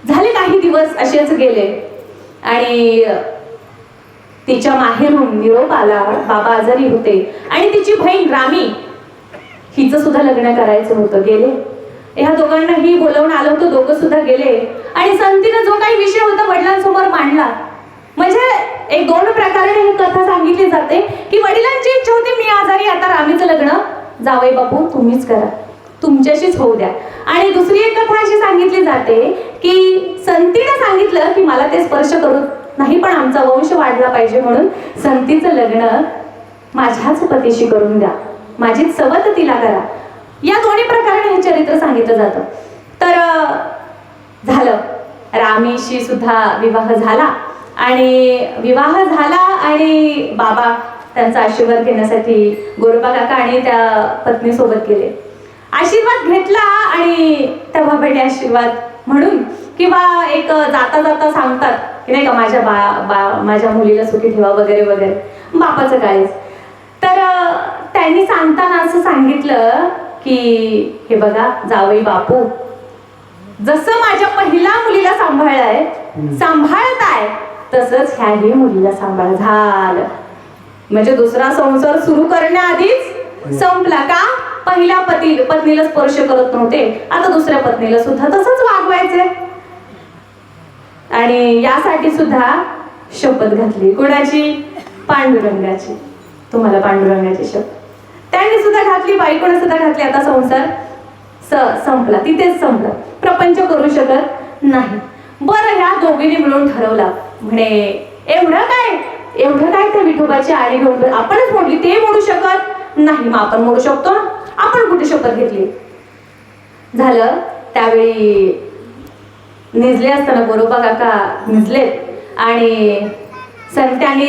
Speaker 1: झाले काही दिवस असेच गेले. आणि तिच्या माहेरून निरोप आला, बाबा आजारी होते. आणि तिची बहीण रामी, हिचं सुद्धा लग्न करायचं होतं, गेले. ह्या दोघांनाही बोलवून आलं होतं, दोघं सुद्धा गेले. आणि संतीनं जो काही विषय होता वडिलांसमोर मांडला. म्हणजे एक दोन प्रकारे ही कथा सांगितली जाते की वडिलांची इच्छा होती मी आजारी, आता रामीचं लग्न जावई बापू तुम्हीच करा, तुमच्याशीच होऊ द्या. आणि दुसरी एक कथा अशी सांगितली जाते की संतीनं सांगितलं की मला ते स्पर्श करू नाही, पण आमचा वंश वाढला पाहिजे, म्हणून संतीचं लग्न माझ्याच पतीशी करून द्या, माझीच सवत तिला करा. या दोन्ही प्रकारे हे चरित्र सांगितलं जातं. तर झालं, रामीशी सुद्धा विवाह झाला. आणि बाबा त्यांचा आशीर्वाद घेण्यासाठी गोरोबा काका आणि त्या पत्नीसोबत गेले. आशीर्वाद घेतला. आणि त्या बाबाने आशीर्वाद म्हणून किंवा एक जाता जाता सांगतात की नाही का माझ्या मुलीला सुखी ठेवा वगैरे वगैरे, बापाचं काळीच. तर त्यांनी सांगताना असं सांगितलं की हे बघा जावई बापू, जसं माझ्या पहिल्या मुलीला सांभाळताय तसंच ह्याही मुलीला सांभाळ. झालं म्हणजे दुसरा संसार सुरू करण्याआधीच संपला. का? पहिल्या पत्नीला स्पर्श करत नव्हते, आता दुसऱ्या पत्नीला सुद्धा तसंच वागवायचे. आणि यासाठी सुद्धा शपथ घातली. कोणाची? पांडुरंगाची. तुम्हाला पांडुरंगाची शपथ त्यांनी सुद्धा घातली, बायकोने सुद्धा घातली. आता संसार संपला, तिथेच संपला, प्रपंच करू शकत नाही. बरं, ह्या दोघींनी मिळून ठरवला, म्हणे एवढं काय त्या विठोबाची आडी घेऊन आपणच मोडली, ते मोडू शकत नाही, मग आपण मोडू शकतो ना, आपण कुठे शपथ घेतली. झालं त्यावेळी निजले असताना गोरोबा काका निजलेत. आणि संत्याने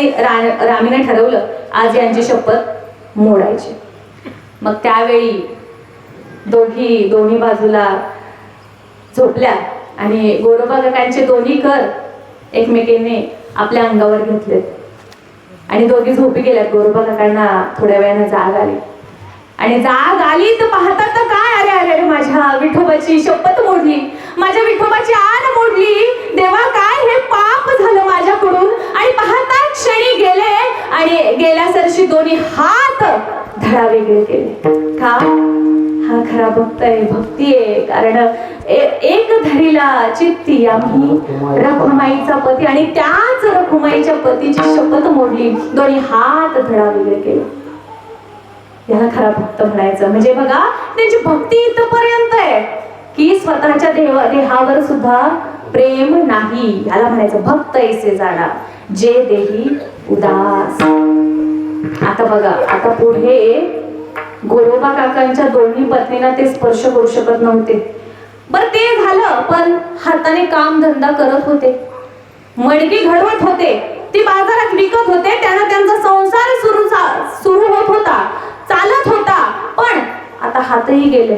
Speaker 1: रामीने ठरवलं आज यांची शपथ मोडायची. मग त्यावेळी दोन्ही बाजूला झोपल्या. आणि गोरोबा काकांचे दोन्ही कर एकमेकींनी आपल्या अंगावर घेतलेत. आणि दोघी झोपी गेल्यात. गोरोबा काकांना थोड्या वेळाने जाग आली तर पाहतात तर काय, अरे माझ्या विठोबाची शपथ मोडली, माझ्या विठोबाची आण मोडली, देवा काय हे पाप झालं माझ्याकडून. आणि पाहतात क्षणी गेले आणि गेल्यासरशी दोन्ही हात धडा वेगळे केले. का? हा खरा भक्त आहे, भक्ती आहे. कारण एक धरीला चित्ती आम्ही रखुमाईचा पती, आणि त्याच रखुमाईच्या पतीची शपथ मोडली, दोन्ही हात धडा वेगळे केले. याला खरा भक्त म्हणायचं. म्हणजे बघा त्यांची भक्ती इथपर्यंत आहे की स्वतःच्या देहावर सुद्धा प्रेम नाही. याला म्हणायचं भक्त ऐसे जाणा जे देही उदास. आता बघा, आता पुढे गोरोबा काकांच्या दोन्ही पत्नींना ते स्पर्श करू शकत नव्हते. बरं ते झालं, पण हाताने काम धंदा करत होते. मडकी घडवत होते, ती बाजारात विकत होते, त्यानं त्यांचा संसार सुरू होत होता, चालत होता. पण आता हातही गेले.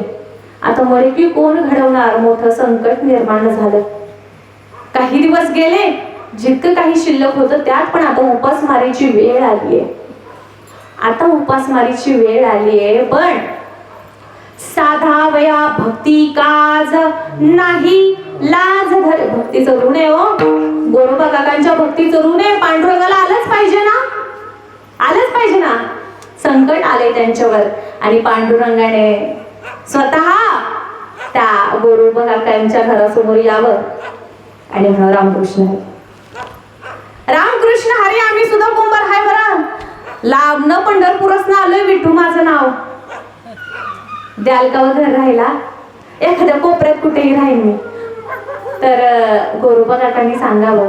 Speaker 1: आता मडकी कोण घडवणार? मोठं संकट निर्माण झालं. काही दिवस गेले, जितकं काही शिल्लक होतं त्यात पण आता उपासमारीची वेळ आलीये. आता उपासमारीची वेळ आलीये. पण साधा वया भक्ती काज नाही लाज धर. भक्तीचं ऋण आहे हो. गोरोबा काकांच्या भक्तीचं ऋण आहे. पांडुरंगाला आलंच पाहिजे ना, आलंच पाहिजे ना. संकट आले त्यांच्यावर आणि पांडुरंगाने स्वतः त्या गोरोबा काकांच्या घरासमोर यावं आणि म्हणा, रामकृष्ण हरी, रामकृष्ण हरी, आम्ही सुद्धा कुंभार हाय बरं, लांबनं पंढरपूरच ना आलोय, विठू माझं नाव, द्याल का घर राहिला? एखाद्या कोपऱ्यात कुठेही राहीन मी. तर गोरोबा काकांनी सांगावं,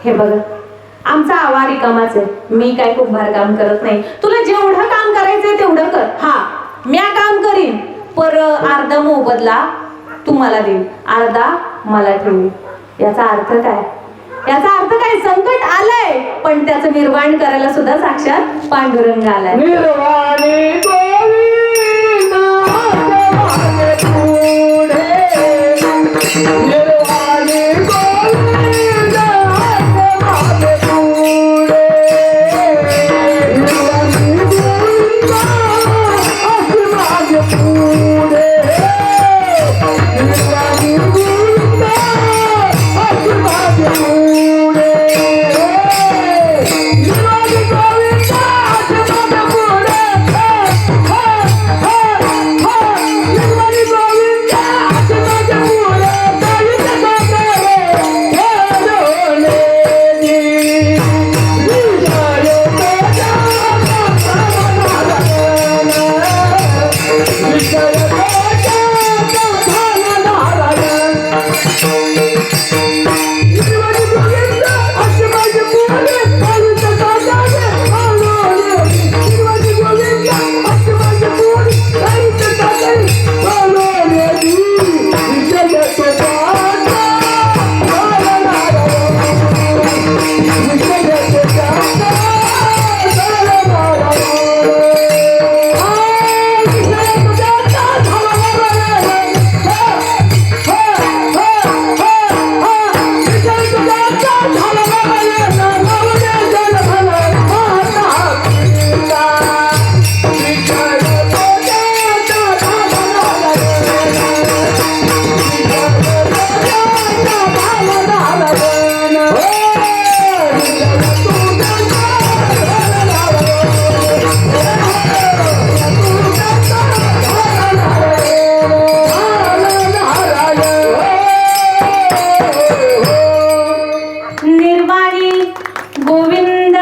Speaker 1: हे बघ, आमचा आवा रिकामाच आहे, मी काय कुंभार काम करत नाही, तुला जेवढं काम करायचंय तेवढं कर. हा, म्या काम करीन, पर अर्धा मोबदला तू मला देईल, अर्धा मला ठेवी. याचा अर्थ काय? याचा अर्थ काय? संकट आलंय पण त्याचं निर्वाण करायला सुद्धा साक्षात पांडुरंग आलाय.
Speaker 2: निर्वाणी गोविंद मागे पुढे, निर्वाणी गोविंद मागे पुढे, निर्वाणी गोविंद मागे पुढे, निर्वाणी गोविंद मागे पुढे, निर्वाणी गोविंद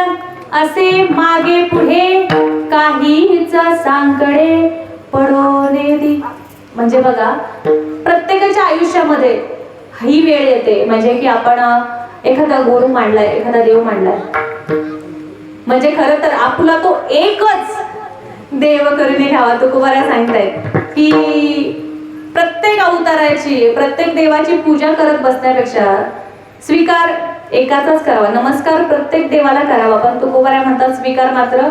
Speaker 1: असे मागे पुढे काहीच सांकडे पडोने दी. म्हणजे बघा, प्रत्येकाच्या आयुष्यामध्ये ही वेळ येते, म्हणजे की आपण एखादा गुरु मांडलाय, एखादा देव मांडलाय, म्हणजे खरं तर आपला तो एकच देव करून घ्यावा. तुकोबारा सांगतायत की प्रत्येक अवताराची, प्रत्येक देवाची पूजा करत बसण्यापेक्षा स्वीकार एकाचाच करावा. नमस्कार प्रत्येक देवाला करावा, पण तुकोबारा म्हणतात स्वीकार मात्र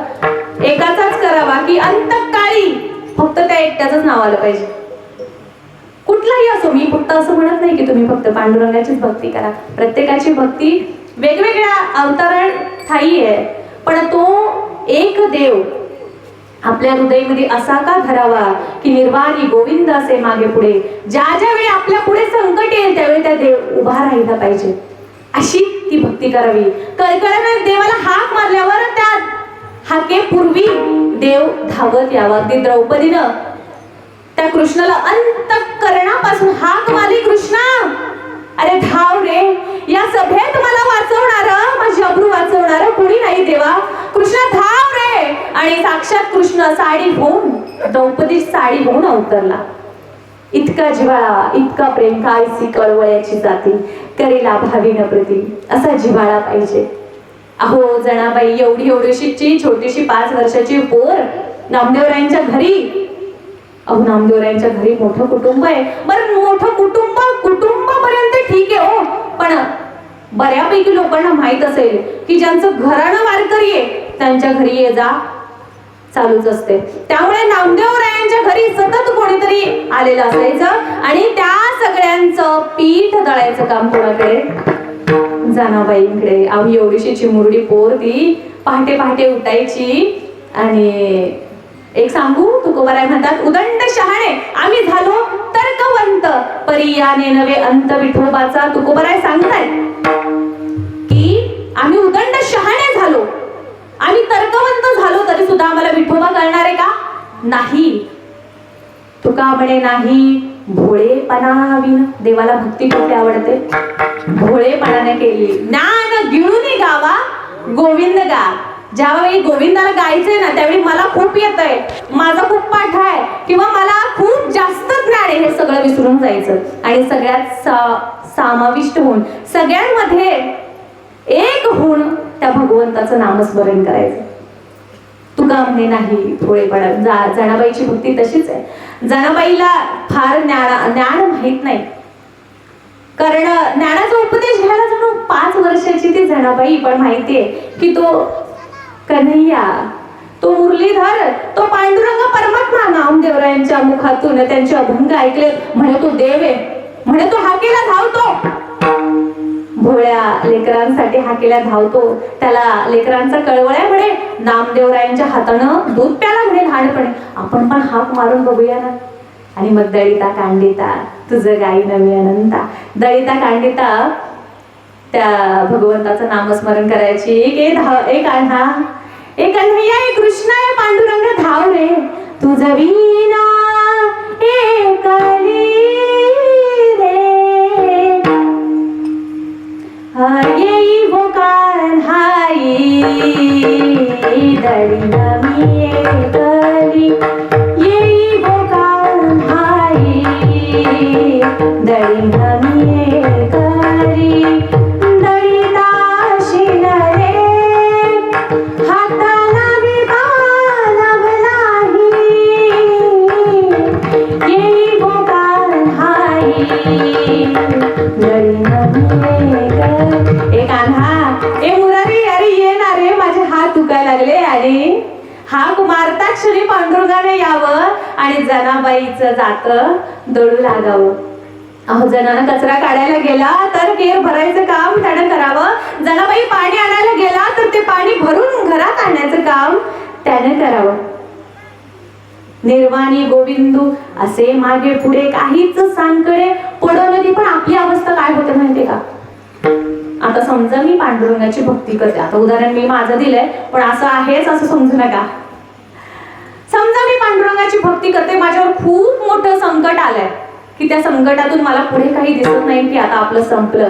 Speaker 1: एकाचाच करावा, की अंतकाळी फक्त त्या एकट्याच नाव आलं पाहिजे. कुठलाही असो, मी फक्त असं म्हणत नाही की तुम्ही फक्त पांडुरंगाचीच भक्ती करा. प्रत्येकाची भक्ती वेगवेगळ्या अवतार ठाई आहे, पण तो एक देव आपल्या हृदयामध्ये असा का धरावा की निर्वाणी गोविंद असे मागे पुढे. ज्या ज्या वेळी आपल्या पुढे संकट येईल त्यावेळी त्या देव उभा राहिला पाहिजे, अशी ती भक्ती करावी. कळकळाने देवाला हाक मारल्यावर त्या हाकेपूर्वी देव धावत यावा. अगदी द्रौपदीनं त्या कृष्णाला अंतःकरणापासून हाक मारली, कृष्णा अरे धाव रे, या सभेत मला वाचवणार, माझी अब्रू वाचवणार कोणी नाही देवा, कृष्णा धाव रे. आणि साक्षात कृष्ण साडी होऊन, द्रौपदी साडी होऊन अवतरला. इतका जिव्हाळा, इतका प्रेम, कायसी कळवळ्याची जाती करेला भावीन प्रती, असा जिव्हाळा पाहिजे. अहो जणाबाई, एवढीशी छोटीशी 5 वर्षाची पोर नामदेवरायांच्या घरी, अहो नामदेवरायांच्या घरी मोठं कुटुंब आहे. बरं मोठं कुटुंबापर्यंत ठीक आहे हो, पण बऱ्यापैकी लोकांना माहित असेल की ज्यांचं घराणं वारकरी आहे त्यांच्या घरी ये जा चालूच असते. त्यामुळे नामदेवरायांच्या घरी सतत कोणीतरी आलेलं असायचं आणि त्या सगळ्यांचं पीठ दळायचं काम कोणाकडे? जनाबाईंकडे. आम्ही एवढीशी चिमुरडी पोर ती पहाटे पहाटे उठायची. आणि एक सांगू, तुकोबाराय म्हणतात, उदंड शहाणे आम्ही झालो तर्कवंत परियाने नवे अंत विठोबाचा. तुकोबाराय सांगताय की आम्ही उदंड शहाणे झालो, आम्ही तर्कवंत झालो, तरी सुद्धा आम्हाला विठोबा कळणार आहे का? नाही. तुका म्हणे नाही भोळेपणा विन. देवाला भक्ती कुठे आवडते? भोळेपणाने केली. ज्ञान गिळून गावा गोविंद गा. ज्यावेळी गोविंदाला गायचंय ना त्यावेळी मला खूप येतंय, माझा खूप पाठ आहे किंवा मला खूप जास्त ज्ञान आहे, हे सगळं विसरून जायचं आणि सगळ्यात समाविष्ट होऊन सगळ्यांमध्ये एक होऊन त्या भगवंताचं नामस्मरण करायचं. तुका म्हणे नाही भोळेपणा. जनाबाईची भक्ती तशीच आहे. जनाबाईला फार ज्ञान माहित नाही, कारण ज्ञानाचा उपदेश घ्यायला जणू 5 वर्षाची ती जनाबाई, पण माहितीये की तो कन्हैया, तो मुरलीधर, तो पांडुरंग परमात्मा नामदेवरायांच्या मुखातून त्यांचे अभंग ऐकले. म्हणे तो देव आहे, म्हणे तो हाकेला धावतो, भोळ्या लेकरांसाठी हाकेला धावतो. त्याला लेकरांचा कळवळ्या म्हणे नामदेवरायांच्या हातानं दूध प्याला म्हणे लहानपणे. आपण पण हाक मारून बघूया ना. आणि मग दळिता कांडिता तुझं गाई नवी अनंता. दळिता कांडिता त्या भगवंताचं नामस्मरण करायची. एक कान्हा, एक कन्हैया, एक कृष्णा, एक पांडुरंग धाव रे तुझं वीणा एकली रे. येई वो कान्हाई दळी नवी एकली. येई वो कान्हाई दळी नवी एकली. हाक मारता क्षणी पांडुरंगाने यावं आणि जनाबाईचं जात दळू लागावं. अहो, जनानं कचरा काढायला गेला तर केर भरायचं काम त्यानं करावं. जनाबाई पाणी आणायला गेला तर ते पाणी भरून घरात आणण्याचं काम त्यानं करावं. निर्वाणी गोविंदू असे मागे पुढे काहीच सांगकडे पडवली. पण आपली अवस्था काय होते माहितीये का? आता समजा मी पांडुरंगाची भक्ती करते, आता उदाहरण मी माझं दिलंय पण असं आहेच असं समजू नका. समजा मी पांडुरंगाची भक्ती करते, माझ्यावर खूप मोठं संकट आलंय की त्या संकटातून मला पुढे काही दिसत नाही की आता आपलं संपलं,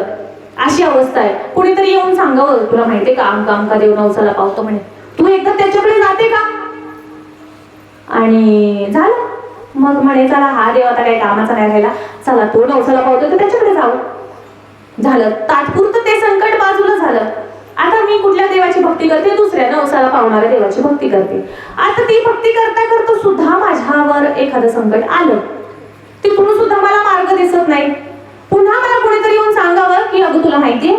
Speaker 1: अशी अवस्था आहे. कुणीतरी येऊन सांगावं, तुला माहितीये का आमका देव नवसाला पावतो म्हणे, तू एकदा त्याच्याकडे जाते का? आणि झालं. मग म्हणे चला हा देव आता काही कामाचा नाही राहिला, चला तो नवसाला पावतो तर त्याच्याकडे जाऊ. झालं, तात्पुरतं ते संकट बाजूला झालं. आता मी कुठल्या देवाची भक्ती करते? दुसऱ्या नवसाला पावणाऱ्या देवाची भक्ती करते. आता ती भक्ती करता करता सुद्धा माझ्यावर एखादं संकट आलं, तिथून सुद्धा मला मार्ग दिसत नाही. पुन्हा मला कोणीतरी येऊन सांगावं की अगं तुला माहितीये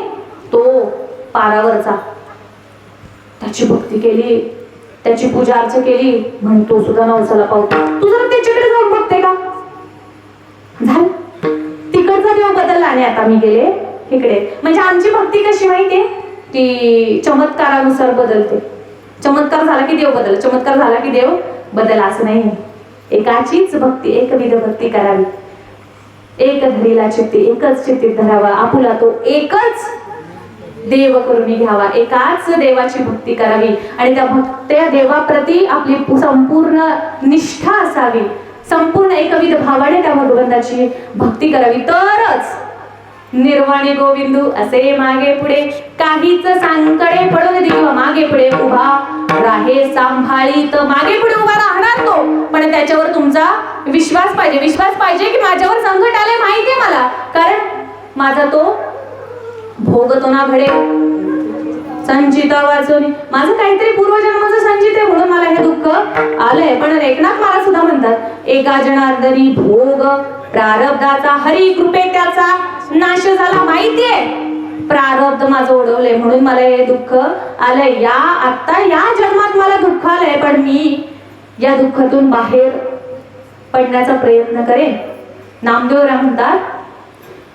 Speaker 1: तो पारावरचा, त्याची भक्ती केली, त्याची पूजा अर्चा केली म्हणून तो सुद्धा नवसाला पावतो, तू जरा त्याच्याकडे जाऊन बघते का? झालं, तिकडचा देव बदलला आणि आता मी गेले इकडे. म्हणजे आमची भक्ती कशी माहितीये, ती चमत्कारानुसार बदलते. चमत्कार झाला की देव बदल, चमत्कार झाला की देव बदल असं नाही. एकाचीच भक्ती, एकविध भक्ती करावी. एक धरीला चित्ती, एकच चित्तीत धरावा. आपुला तो एकच देव करून घ्यावा. एकाच देवाची भक्ती करावी आणि त्या देवाप्रती आपली संपूर्ण निष्ठा असावी. संपूर्ण एकविध भावाने त्या भगवंताची भक्ती करावी. तरच निर्वाणी गोविंदू असे मागे पुढे काहीच सांकडे पडून दे किंवा मागे पुढे उभा राहे सांभाळी. तर मागे पुढे उभा राहणार तो, पण त्याच्यावर तुमचा विश्वास पाहिजे. विश्वास पाहिजे की माझ्यावर संकट आले माहितीये मला, कारण माझा तो भोगतो ना घडे संचिता वाचून. माझं काहीतरी पूर्वजन्माचं संचित आहे म्हणून मला हे दुःख आलंय. पण एकनाथ मला सुद्धा म्हणतात, एका जनार्दनी भोग प्रारब्धाचा हरी कृपे त्याचा नाश झाला. माहितीये प्रारब्ध माझं ओढवलंय म्हणून मला हे दुःख आलंय. आता या जन्मात मला दुःख आलंय, पण मी या दुःखातून बाहेर पडण्याचा प्रयत्न करेन. नामदेवराय म्हणतात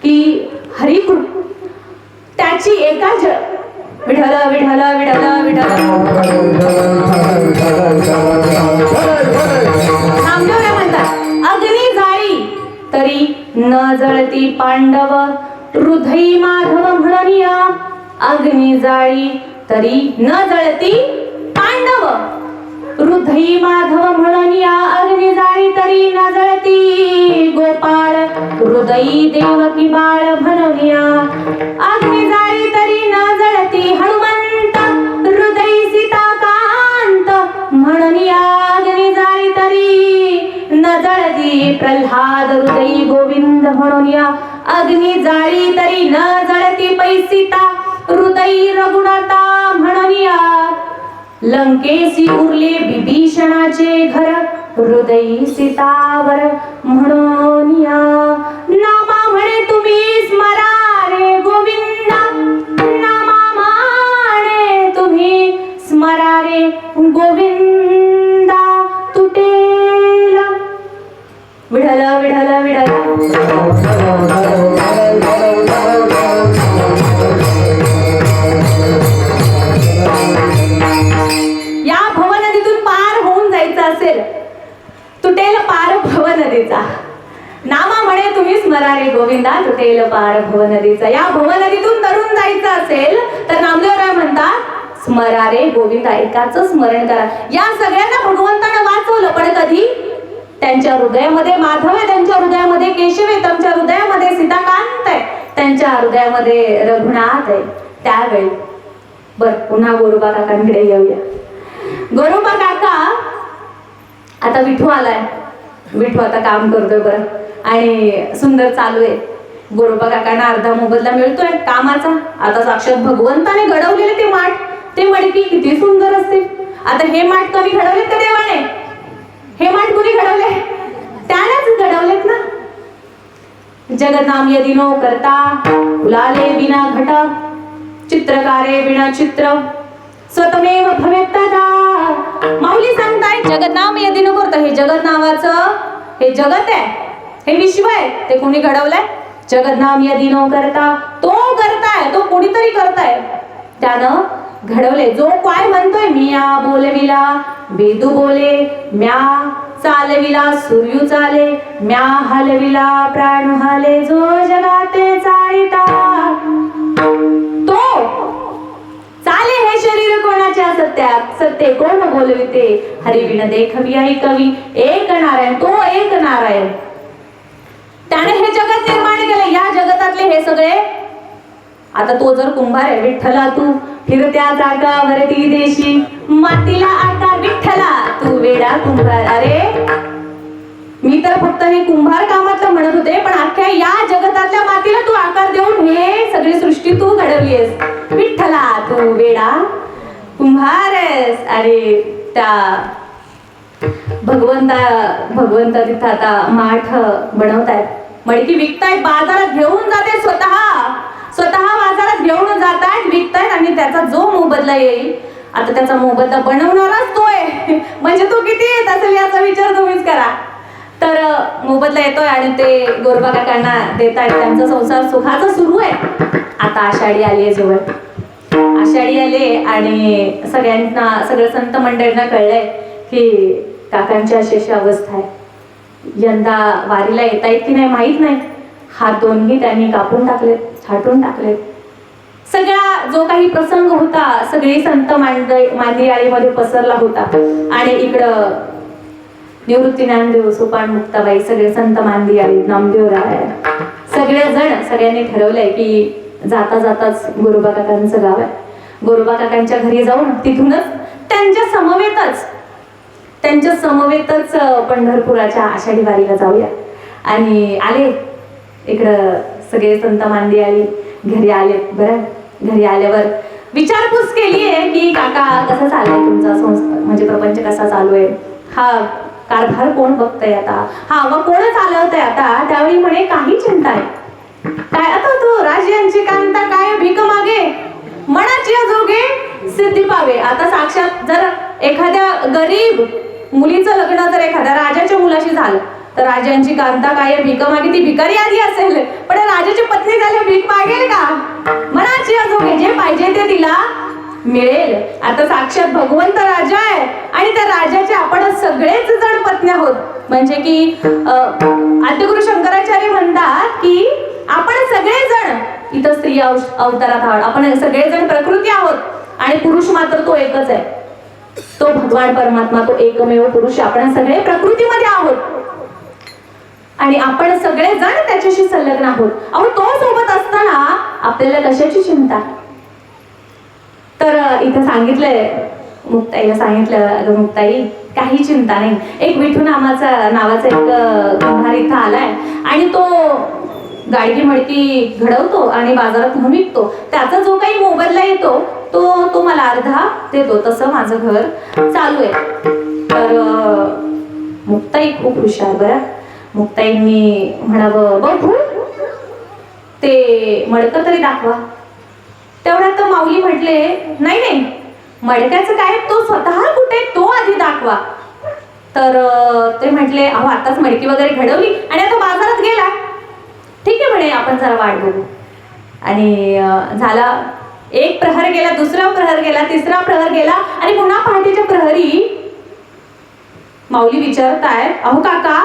Speaker 1: की हरिकृप त्याची एका विठ्ठल विठ्ठल विठ्ठल विठ्ठल. नामदेवराय म्हणतात अग्नी जाळी तरी न जळती पांडव हृदयी माधव म्हणूया. अग्नी जाळी तरी न जळती पांडव हृदयी माधव म्हणूया. अग्नी जाळी तरी न जळती गोपाळ हृदयी देवकी बाळ म्हणूया. अग्नी जाळी तरी न जळती हनुमंत हृदयी सीताकांत म्हणूया. अग्नी जाळी तरी न जळती प्रल्हाद हृदयी गोविंद म्हणूया. अग्नी जाळी तरी न जळती पैसीता हृदयी रघुनाथा म्हणूया. लंकेसी उरले विभीषणाचे घर हृदयी सीतावर म्हणूया. नामा म्हणे तुम्ही स्मरा रे गोविंदा. नामा म्हणे तुम्ही स्मरा रे गोविंदा. तुटेल विठ्ठल विठ्ठल विठ्ठल. या भवनदीतून पार होऊन जायचं असेल, तुटेल पार भवनदीचा. नामा म्हणे तुम्ही स्मरा रे गोविंदा. तुटेल पार भवनदीचा. या भवनदीतून तरुण जायचं असेल तर नामदेवराय म्हणतात स्मरा रे गोविंदा. एकाच स्मरण करा. या सगळ्यांना भगवंतानं वाचवलं, पण कधी? त्यांच्या हृदयामध्ये माधव आहे, त्यांच्या हृदयामध्ये केशव आहे, त्यांच्या हृदयामध्ये सीताकांत आहे, त्यांच्या हृदयामध्ये रघुनाथ आहे. त्यावेळी बर पुन्हा गोरोबा काकांकडे येऊया. गोरोबा काका आता विठू आलाय. विठू आता काम करतोय बरं आणि सुंदर चालू आहे. गोरोबा काकांना अर्धा मोबदला मिळतोय कामाचा. आता साक्षात भगवंताने घडवलेले ते माठ, ते मडकी किती सुंदर असते. आता हे माठ कमी घडवलेत का देवाने? हे माठ कुणी घडवले? त्यानेच घडवलेत ना. जगन्नाम यदि नो करता फुलाले विना घट चित्रकारे विना चित्र स्वतमेव भवेत् तदा. माऊली सांगताय जगन्नाम यदि नो करता. हे जगत नावाचं हे जगत आहे, हे विश्व आहे, ते कोणी घडवलंय? जगन्नाम यदि नो करता. तो करताय, तो कोणीतरी करताय, त्यानं घडवले. जो काय म्हणतोय मिया बोलविला वेदू बोले, म्या चालविला सूर्यू चाले, म्या हलविला प्राण हाले, जो जगाते चालिता तो चाले. हे शरीर कोणाच्या सत्यात सत्य कोण बोलविते. हरिविण देखवी आई कवी. एक नारायण, तो एक नारायण. त्याने हे जगत निर्माण केलं. या जगतातले हे सगळे. आता तो जर कुंभार आहे, विठ्ठला तू फिरत्या जागावरती देशी मातीला आकार. विठ्ठला तू वेडा कुंभार. अरे मी तर फक्त हे कुंभार कामातलं म्हणत होते, पण अख्ख्या या जगतातल्या मातीला तू आकार देऊन हे सगळी सृष्टी तू घडवलीयस. विठ्ठला तू वेडा कुंभार आहेस. अरे त्या भगवंत तिथं आता माठ बनवतायत, मडकी विकतायत, बाजारात घेऊन जाते. स्वतः बाजारात घेऊन जातात, विकतायत आणि त्याचा जो मोबदला येईल, आता त्याचा मोबदला बनवणाराच तो आहे. म्हणजे तो किती येत असेल याचा विचार तुम्हीच करा. तर मोबदला येतोय आणि ते गोरोबा काकांना देतायत. त्यांचा संसार सुखाचा सुरू आहे. आता आषाढी आली आहे जवळ. आषाढी आले आणि सगळं संत मंडळींना कळलंय की काकांची अशी अवस्था आहे. यंदा वारीला येता येत की नाही माहित नाही. हात दोन्ही त्यांनी कापून टाकलेत, छाटून टाकलेत. सगळा जो काही प्रसंग होता सगळी संत मांदियाळीमध्ये पसरला होता. आणि इकडं निवृत्ती ज्ञानदेव, सोपान मुक्ताबाई, सगळे संत मांदियाळी, नामदेवराय, सगळ्यांनी ठरवलंय की जाता जाताच गोरोबा काकांचं गाव आहे. गोरोबा काकांच्या घरी जाऊन तिथूनच त्यांच्या समवेतच पंढरपुराच्या आषाढी वारीला जाऊया. आणि आले इकडं सगळे संत मांदियाळी घरी आले. बरं, घरी आल्यावर विचारपूस केली आहे की काका कसा चाललाय तुमचा म्हणजे प्रपंच कसा चालू आहे, हा कारभार कोण बघतंय आता, हा व कोण चालवतंय आता. त्यावेळी म्हणे काही चिंता नाही, काय आता तो राजांची कांता काय भीक मागे, मनाची जोगे सिद्धी पावे. आता साक्षात जर एखाद्या गरीब मुलीचं लग्न जर एखाद्या राजाच्या मुलाशी झालं तर राजांची कांता काय भीक मागे, ती भिकारी आधी असेल पण राजाची पत्नी झाली भीक मागेल का? मनाची जोगे जे पाहिजे ते तिला मिळेल. आता साक्षात भगवंत राजा आहे आणि त्या राजाचे आपण सगळेच जण पत्नी आहोत. म्हणजे की आद्यगुरु शंकराचार्य म्हणतात की आपण सगळेजण इथं स्त्री अवतारात आहोत, आपण सगळेजण प्रकृती आहोत आणि पुरुष मात्र तो एकच आहे, तो भगवान परमात्मा, तो एकमेव पुरुष. आपण सगळे प्रकृतीमध्ये आहोत आणि आपण सगळेजण त्याच्याशी संलग्न आहोत. अहो तो सोबत असताना आपल्याला कशाची चिंता? तर इथं सांगितलंय, मुक्ताईला सांगितलं, अगं मुक्ताई काही चिंता नाही. एक विठू नावाचा एक कुंभार इथं आलाय आणि तो गाडगी मडकी घडवतो आणि बाजारात घेऊन विकतो. त्याचा जो काही मोबदला येतो तो मला अर्धा देतो. तसं माझं घर चालू आहे. तर मुक्ताई खूप हुशार बरं. मुक्ताईंनी म्हणावं, बघू ते मडकं तरी दाखवा. तेवढ्यात माऊली म्हटले, नाही नाही मडक्याचं काय, तो स्वतः कुठे तो आधी दाखवा. तर ते म्हटले, अहो आताच मडकी वगैरे घडवली आणि आता बाजारात गेला. ठीक आहे म्हणे, आपण जरा वाट बघू. आणि झाला एक प्रहर गेला, दुसरा प्रहर गेला, तिसरा प्रहर गेला आणि पुन्हा पहाटेच्या प्रहरी माऊली विचारताय, अहो काका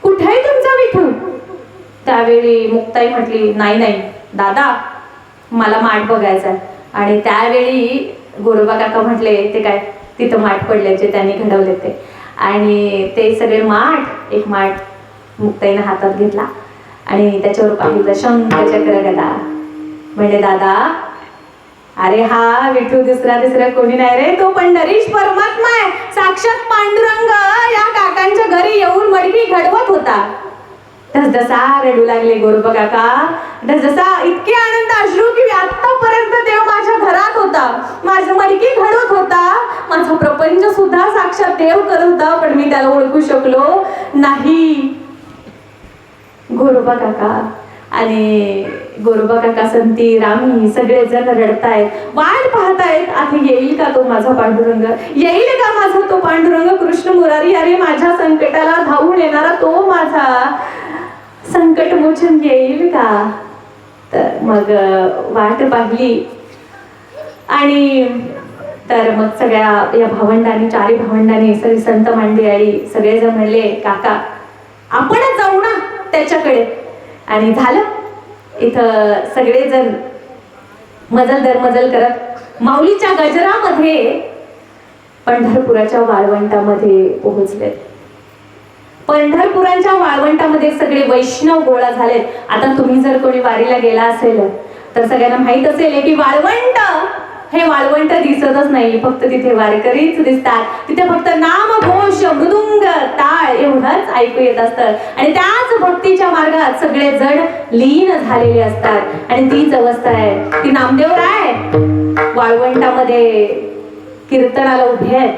Speaker 1: कुठे आहे तुमचा विठू? त्यावेळी मुक्ताई म्हटली, नाही नाही दादा मला माठ बघायचा आहे. आणि त्यावेळी गोरोबा काका म्हटले, ते काय तिथं माठ पडल्याचे त्यांनी घडवले ते. आणि ते सगळे माठ, एक माठ मुक्ताईनं हातात घेतला आणि त्याच्यावर पाहिलं शंखचक्र गदा. म्हणजे दादा अरे हा विठू दुसरा कोणी नाही रे, तो पंढरीश परमात्मा आहे, साक्षात पांडुरंग या काकांच्या घरी येऊन मडकी घडवत होता. धसधसा रडू लागले गोरोबा काका, धसधसा इतके आनंद अश्रू की आतापर्यंत देव माझ्या घरात होता, माझं मडकी घडवत होता, माझा प्रपंच सुद्धा साक्षात देव करत होता, पण मी त्याला ओळखू शकलो नाही. गोरोबा काका आणि गोरोबा काका, संती, रामी सगळेजण रडतायत, वाट पाहतायत, आता येईल का तो माझा पांडुरंग, येईल का माझा तो पांडुरंग कृष्ण मुरारी, अरे माझ्या संकटाला धावून येणारा तो माझा संकट मोचन येईल का? तर मग वाट पाहिली आणि तर मग सगळ्या या भावंडांनी, चारी भावंडांनी, सगळी संत मंडळी सगळेजण म्हणले, काका आपणच जाऊ ना त्याच्याकडे. आणि झालं, इथं सगळेजण मजल दरमजल करत माऊलीच्या गजरामध्ये पंढरपुराच्या वाळवंटामध्ये पोहोचले. पंढरपुराच्या वाळवंटामध्ये सगळे वैष्णव गोळा झालेत. आता तुम्ही जर कोणी वारीला गेला असेल तर सगळ्यांना माहित असेल की वाळवंट हे वाळवंट दिसतच नाही, फक्त तिथे वारकरीच दिसतात. तिथे फक्त नामघोष, मृदुंग, टाळ एवढंच ऐकू येत असतं आणि त्याच भक्तीच्या मार्गात सगळे जण लीन झालेले असतात. आणि तीच अवस्था आहे ती नामदेवराय वाळवंटामध्ये कीर्तनाला उभे आहेत.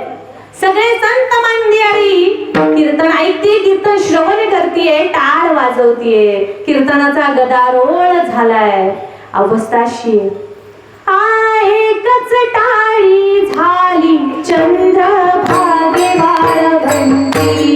Speaker 1: सगळे संत मंडळी कीर्तन ऐकते, कीर्तन श्रवण करतीये, टाळ वाजवतीये, कीर्तनाचा गदारोळ झालाय. अवस्थाशी एकच टाळी झाली चंद्रभागे वाळवंटी,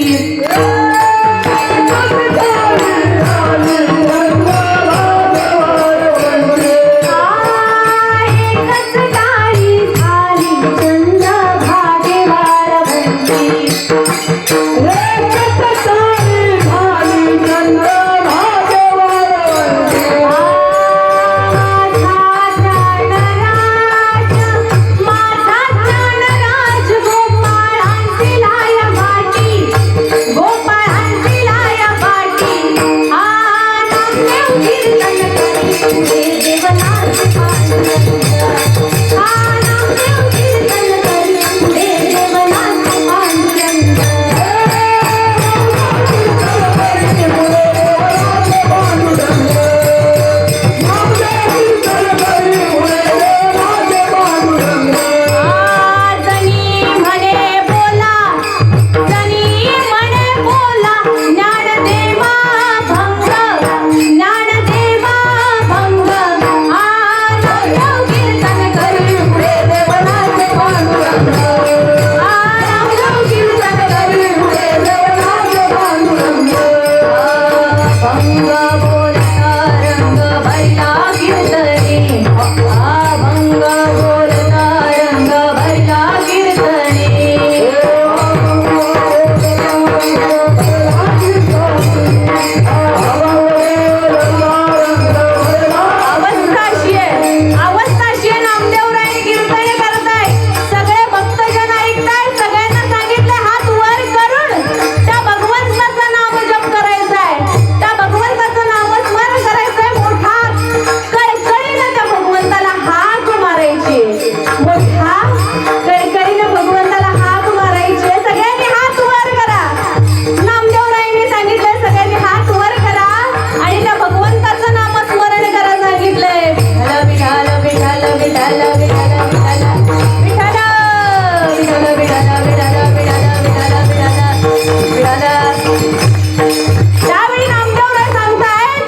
Speaker 1: त्यावेळी नामदेवराय सांगतायत,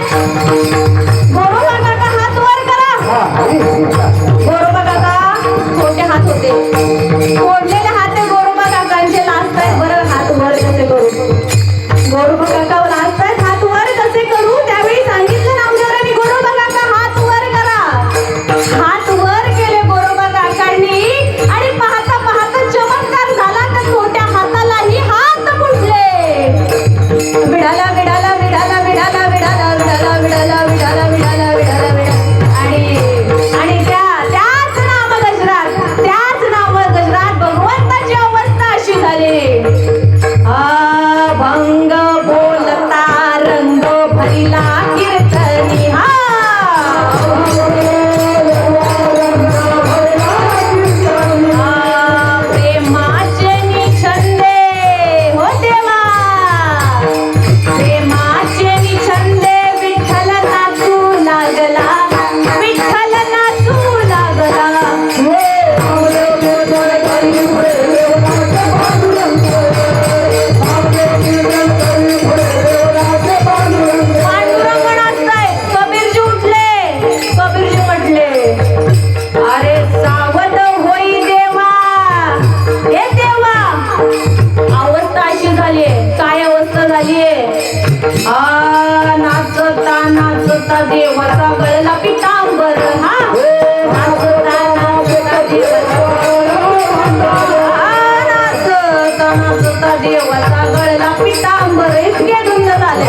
Speaker 1: गोरोबा काका हात वर करा. गोरोबा काका छोटे हात होते, फोडलेले हात ते गोरोबा काकांचे लाजतायत. बरं हात वर कसे करू? गोरोबा काका लाजतायत, हात वर कसे करू? त्यावेळी सांगितलं नामदेवरांनी, गोरोबा काका हात वर करा. हात वर केले गोरोबा काकांनी आणि पाहता पाहता चमत्कार झाला. तर छोट्या हातालाही हात फुटले. विडाला विडाला विडाला विडाला विडाला विडाला विडाला विडाला विडाला विडाला विडाला आणि त्याच नाम गजरात भगवंताची अवस्था अशी झाली. भंग बोलता रंग भरिला कीर्तनी. प्रेमाचे निछंदे हो देवा, प्रेमाचे निछंदे विठ्ठल नाचू लागला, विठ्ठल नाचू लागला. पांडुरंग नाचताय, कबीरजी उठले, कबीरजी म्हटले, अरे सावध होई देवा, हे देवा. अवस्था अशी झालीये. काय अवस्था झालीये? नाचता नाचता देवाचा गळला पितांबर. नाचता नाचता देवाचा गळला पितांबर. इतके धुंद झाले.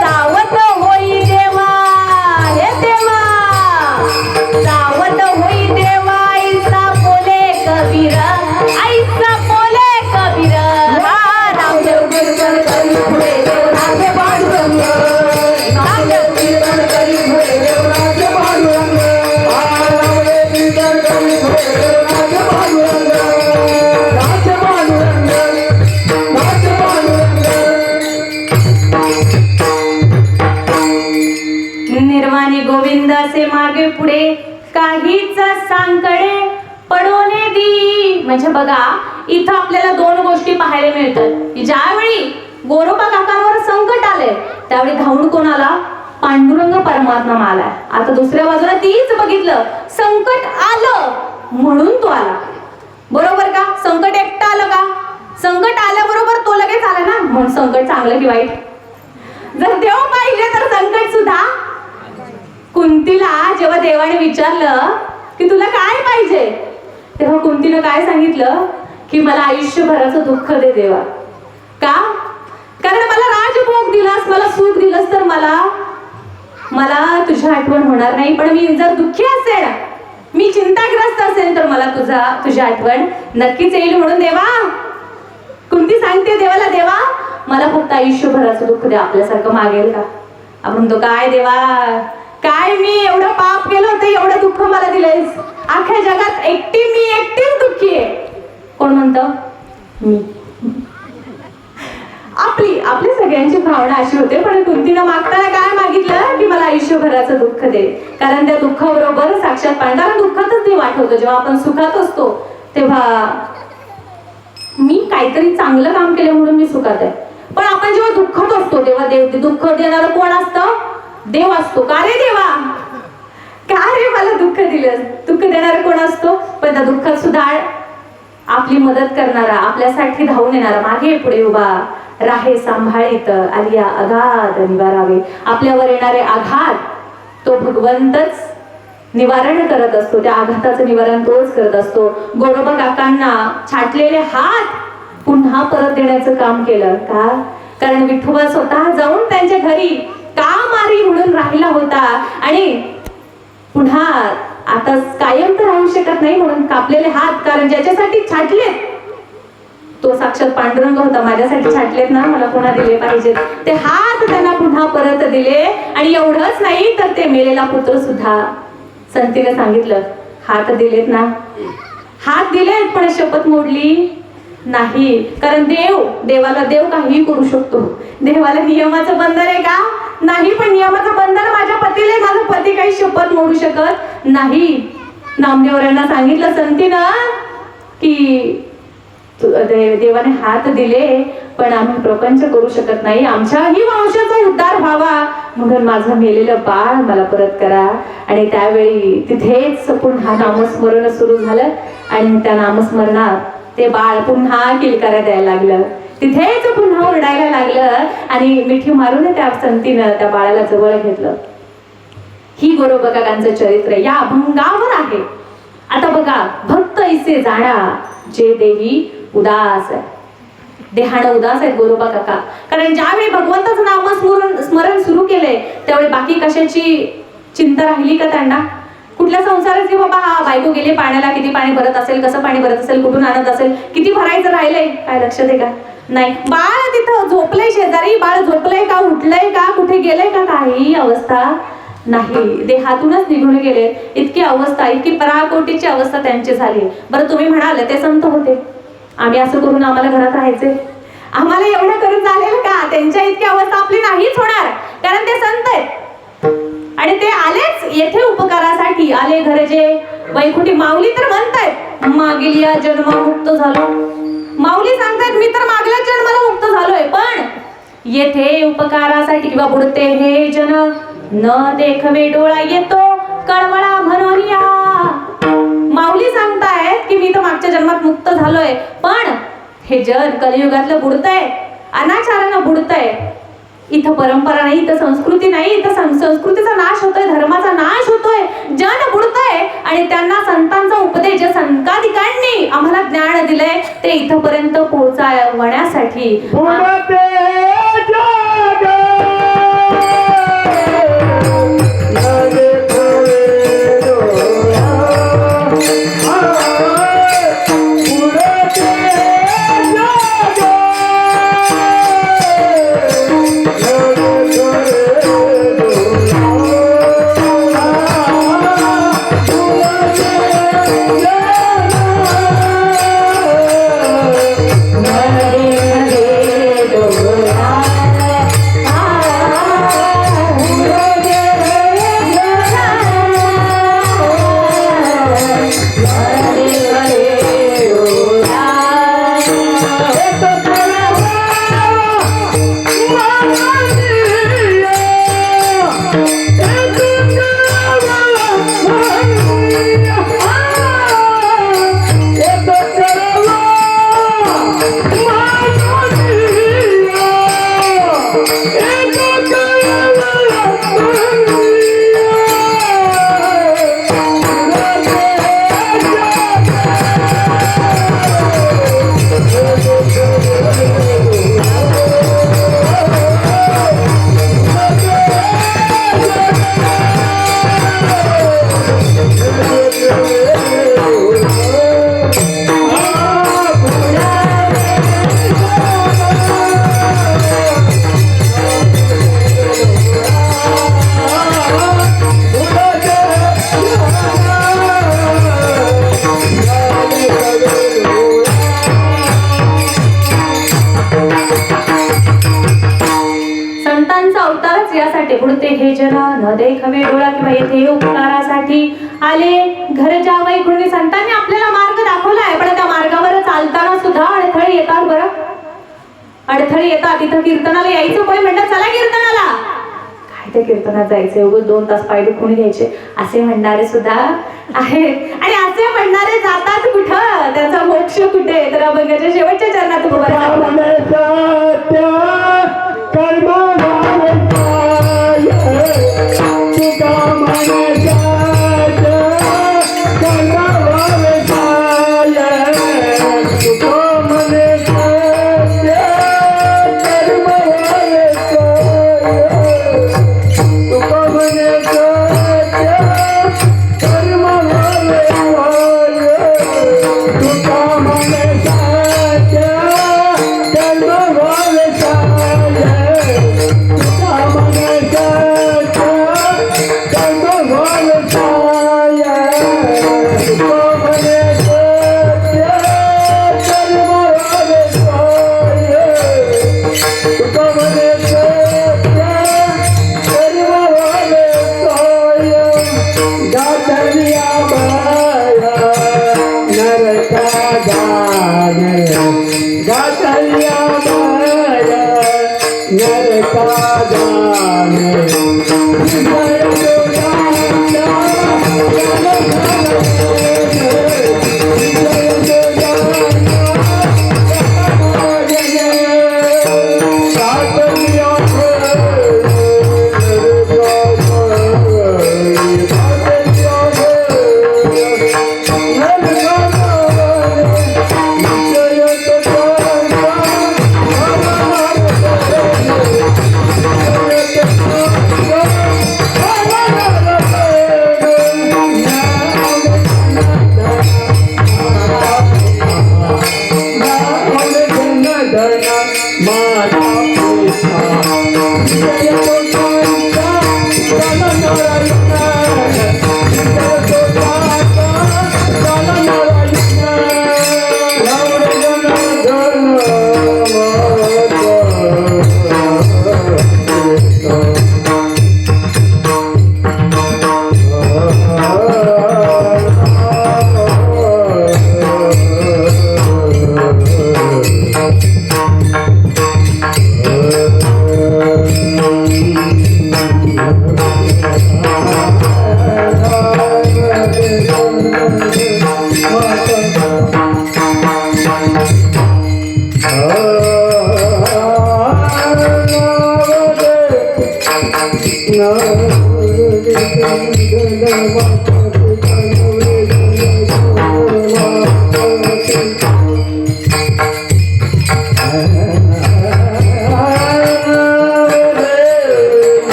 Speaker 1: सावध होई देवा, हे देवा, सावध होई देवा. ऐसा बोले कबीर, ऐसा बोले कबीर. नामदेव कीर्तन करी पुढे देवनाचे पांडुरंग, नामदेव कीर्तन करी पुढे देवनाचे पांडुरंग, नामदेव कीर्तन करी पुढे देवनाचे पांडुरंग, नाचे पांडुरंग, नाचे पांडुरंग. निर्वाणी गोविंद असे मागे पुढे काहीच सांकडे पडोने दी. म्हणजे बघा, इथं आपल्याला दोन गोष्टी पाहायला मिळतात की ज्यावेळी गोरोबा काकांवर संकट आले त्यावेळी धावून कोण आला? पांडुरंग परमात्मा आलाय. आता दुसऱ्या बाजूला तीच बघितलं, संकट आलं म्हणून तो आला. बरोबर का? संकट एकटा आलं का? संकट आल्याबरोबर तो लगेच आला ना. म्हणून संकट चांगलं की वाईट? जर देव पाहिजे तर संकट सुद्धा. कुंतीला जेव्हा देवाने विचारलं की तुला काय पाहिजे, तेव्हा कुंतीनं काय सांगितलं की मला आयुष्यभराचं दुःख दे देवा. का? कारण मला राजभोग दिलास, मला सुख दिलंस तर मला तुझी आठवण होणार नाही. पण मी जर दुःखी असेल, मी चिंताग्रस्त असेल तर मला तुझी आठवण नक्कीच येईल. म्हणून देवा, कुंती सांगते देवाला, देवा मला फक्त आयुष्यभराचं दुःख दे. आपल्यासारखं मागेल का? आपण तो काय देवा, काय मी एवढं पाप केलं होतं, एवढं दुःख मला दिलंयस. अख्ख्या जगात मी एकटीच दुःखी आहे. कोण म्हणतं? मी. आपली सगळ्यांची भावना अशी होते. पण कुंतीनं मागताना काय मागितलं की मला आयुष्यभराचं दुःख दे. कारण त्या दुःखाबरोबर साक्षात कारण दुःखातच देव आठवतो. जेव्हा आपण सुखात असतो तेव्हा मी काहीतरी चांगलं काम केलं म्हणून मी सुखात आहे. पण आपण जेव्हा दुःखात असतो तेव्हा दुःख देणारं कोण असतं? देव असतो. का रे देवा, का रे मला दुःख दिलं? दुःख देणारा कोण असतो? पण त्या दुःखात सुद्धा आपली मदत करणारा, आपल्यासाठी धावून येणारा, मागे पुढे उभा राहे सांभाळीत आलिया अगाध निवारावे. आपल्यावर येणारे आघात तो भगवंतच निवारण करत असतो. त्या आघाताचं निवारण तोच करत असतो. गोरोबा काकांना छाटलेले हात पुन्हा परत देण्याचं काम केलं. का? कारण विठोबा स्वतः जाऊन त्यांच्या घरी का मारी म्हणून राहिला होता आणि पुन्हा आता कायम तर राहू शकत नाही म्हणून कापलेले हात, कारण ज्याच्यासाठी छाटलेत तो साक्षात पांडुरंग होता. माझ्यासाठी छाटलेत ना, मला पुन्हा दिले पाहिजेत. ते हात त्यांना पुन्हा परत दिले. आणि एवढंच नाही तर ते मेलेला पुत्र सुद्धा संतीने सांगितलं, हात दिलेत ना, हात दिलेत पण शपथ मोडली नाही. कारण देवाला देव काही करू शकतो. देवाला नियमाचं बंधन आहे का? नाही, पण नियमाचं बंधन माझ्या पतीला आहे. माझा पती काही शपथ मोडू शकत नाही. नामदेवरांना सांगितलं संतीनं की देवाने हात दिले पण आम्ही प्रपंच करू शकत नाही, आमच्याही वंशाचा उद्धार व्हावा म्हणून माझं मेलेलं बाळ मला परत करा. आणि त्यावेळी तिथेच पुन्हा नामस्मरण सुरू झालं आणि त्या नामस्मरणात ते बाळ पुन्हा किलकाऱ्या द्यायला लागलं, तिथेच पुन्हा ओरडायला लागलं आणि मिठी मारून त्या संतीनं त्या बाळाला जवळ घेतलं. ही गोरोबाकाकांचं चरित्र या अभंगावर आहे. आता बघा, भक्त ऐसे जाणा जे देही उदास आहे. देहानं उदास आहेत गोरोबा काका, कारण ज्यावेळी भगवंताचं नामस्मरण सुरू केलंय त्यावेळी बाकी कशाची चिंता राहिली का त्यांना? कुठल्या संसाराची बाबा हा बायको गेली पाण्याला, किती पाणी भरत असेल, कसं पाणी भरत असेल, कुठून आणत असेल, किती भरायचं राहिलंय, काय लक्षात आहे का? नाही. बाळ तिथं झोपलंय शेजारी, बाळ झोपलंय का, उठलंय का, कुठे गेलंय का, काही अवस्था नाही. देहातूनच निघून गेले. इतकी अवस्था, इतकी पराकोटीची अवस्था त्यांची झाली. बरं तुम्ही म्हणाल ते संत होते, आम्ही असं करून आम्हाला घरात राहायचे, आम्हाला एवढं करून चालेल का? त्यांच्या इतकी अवस्था आपली नाहीच होणार, कारण ते संत आहेत आणि ते आलेच येथे उपकारासाठी आले. घरजे वैकुंठी माऊली तर म्हणतायत मागील या जन्म मुक्त झालो, माऊली सांगतायत मी तर मागल्या जन्माला मुक्त झालोय, पण येथे उपकारासाठी किंवा बुडते हे जन न देखवे डोळा येतो कळवळा म्हणून या. माऊली सांगतायत की मी तर मागच्या जन्मात मुक्त झालोय, पण हे जन कलियुगातलं बुडतंय, अनाचारानं बुडतंय. इथं परंपरा नाही, इथं संस्कृती नाही, इथं संस्कृतीचा नाश होतोय, धर्माचा नाश होतोय, जन बुडतंय. आणि त्यांना संतांचा उपदेश जे संताधिकांनी आम्हाला ज्ञान दिलंय ते इथपर्यंत पोहोचवण्यासाठी बुडते हे जन न देखवे डोळा किंवा येथे उपकारासाठी आले. घर जावई कुणी संतांनी आपल्याला मार्ग दाखवलाय, पण त्या मार्गावर चालताना सुद्धा अडथळे येतात. बरं अडथळे येतात. इथं कीर्तनाला यायचं, कोणी म्हणतात चला कीर्तनाला, काय ते कीर्तनात जायचं, उगाच 2 तास पाय दुखून घ्यायचे असे म्हणणारे सुद्धा आहेत. आणि असे म्हणणारे जातात कुठं, त्याचा मोक्ष कुठे? तर अभंगाच्या शेवटच्या चरणात उभं
Speaker 2: Come on, गान गातल्या माय नरका गान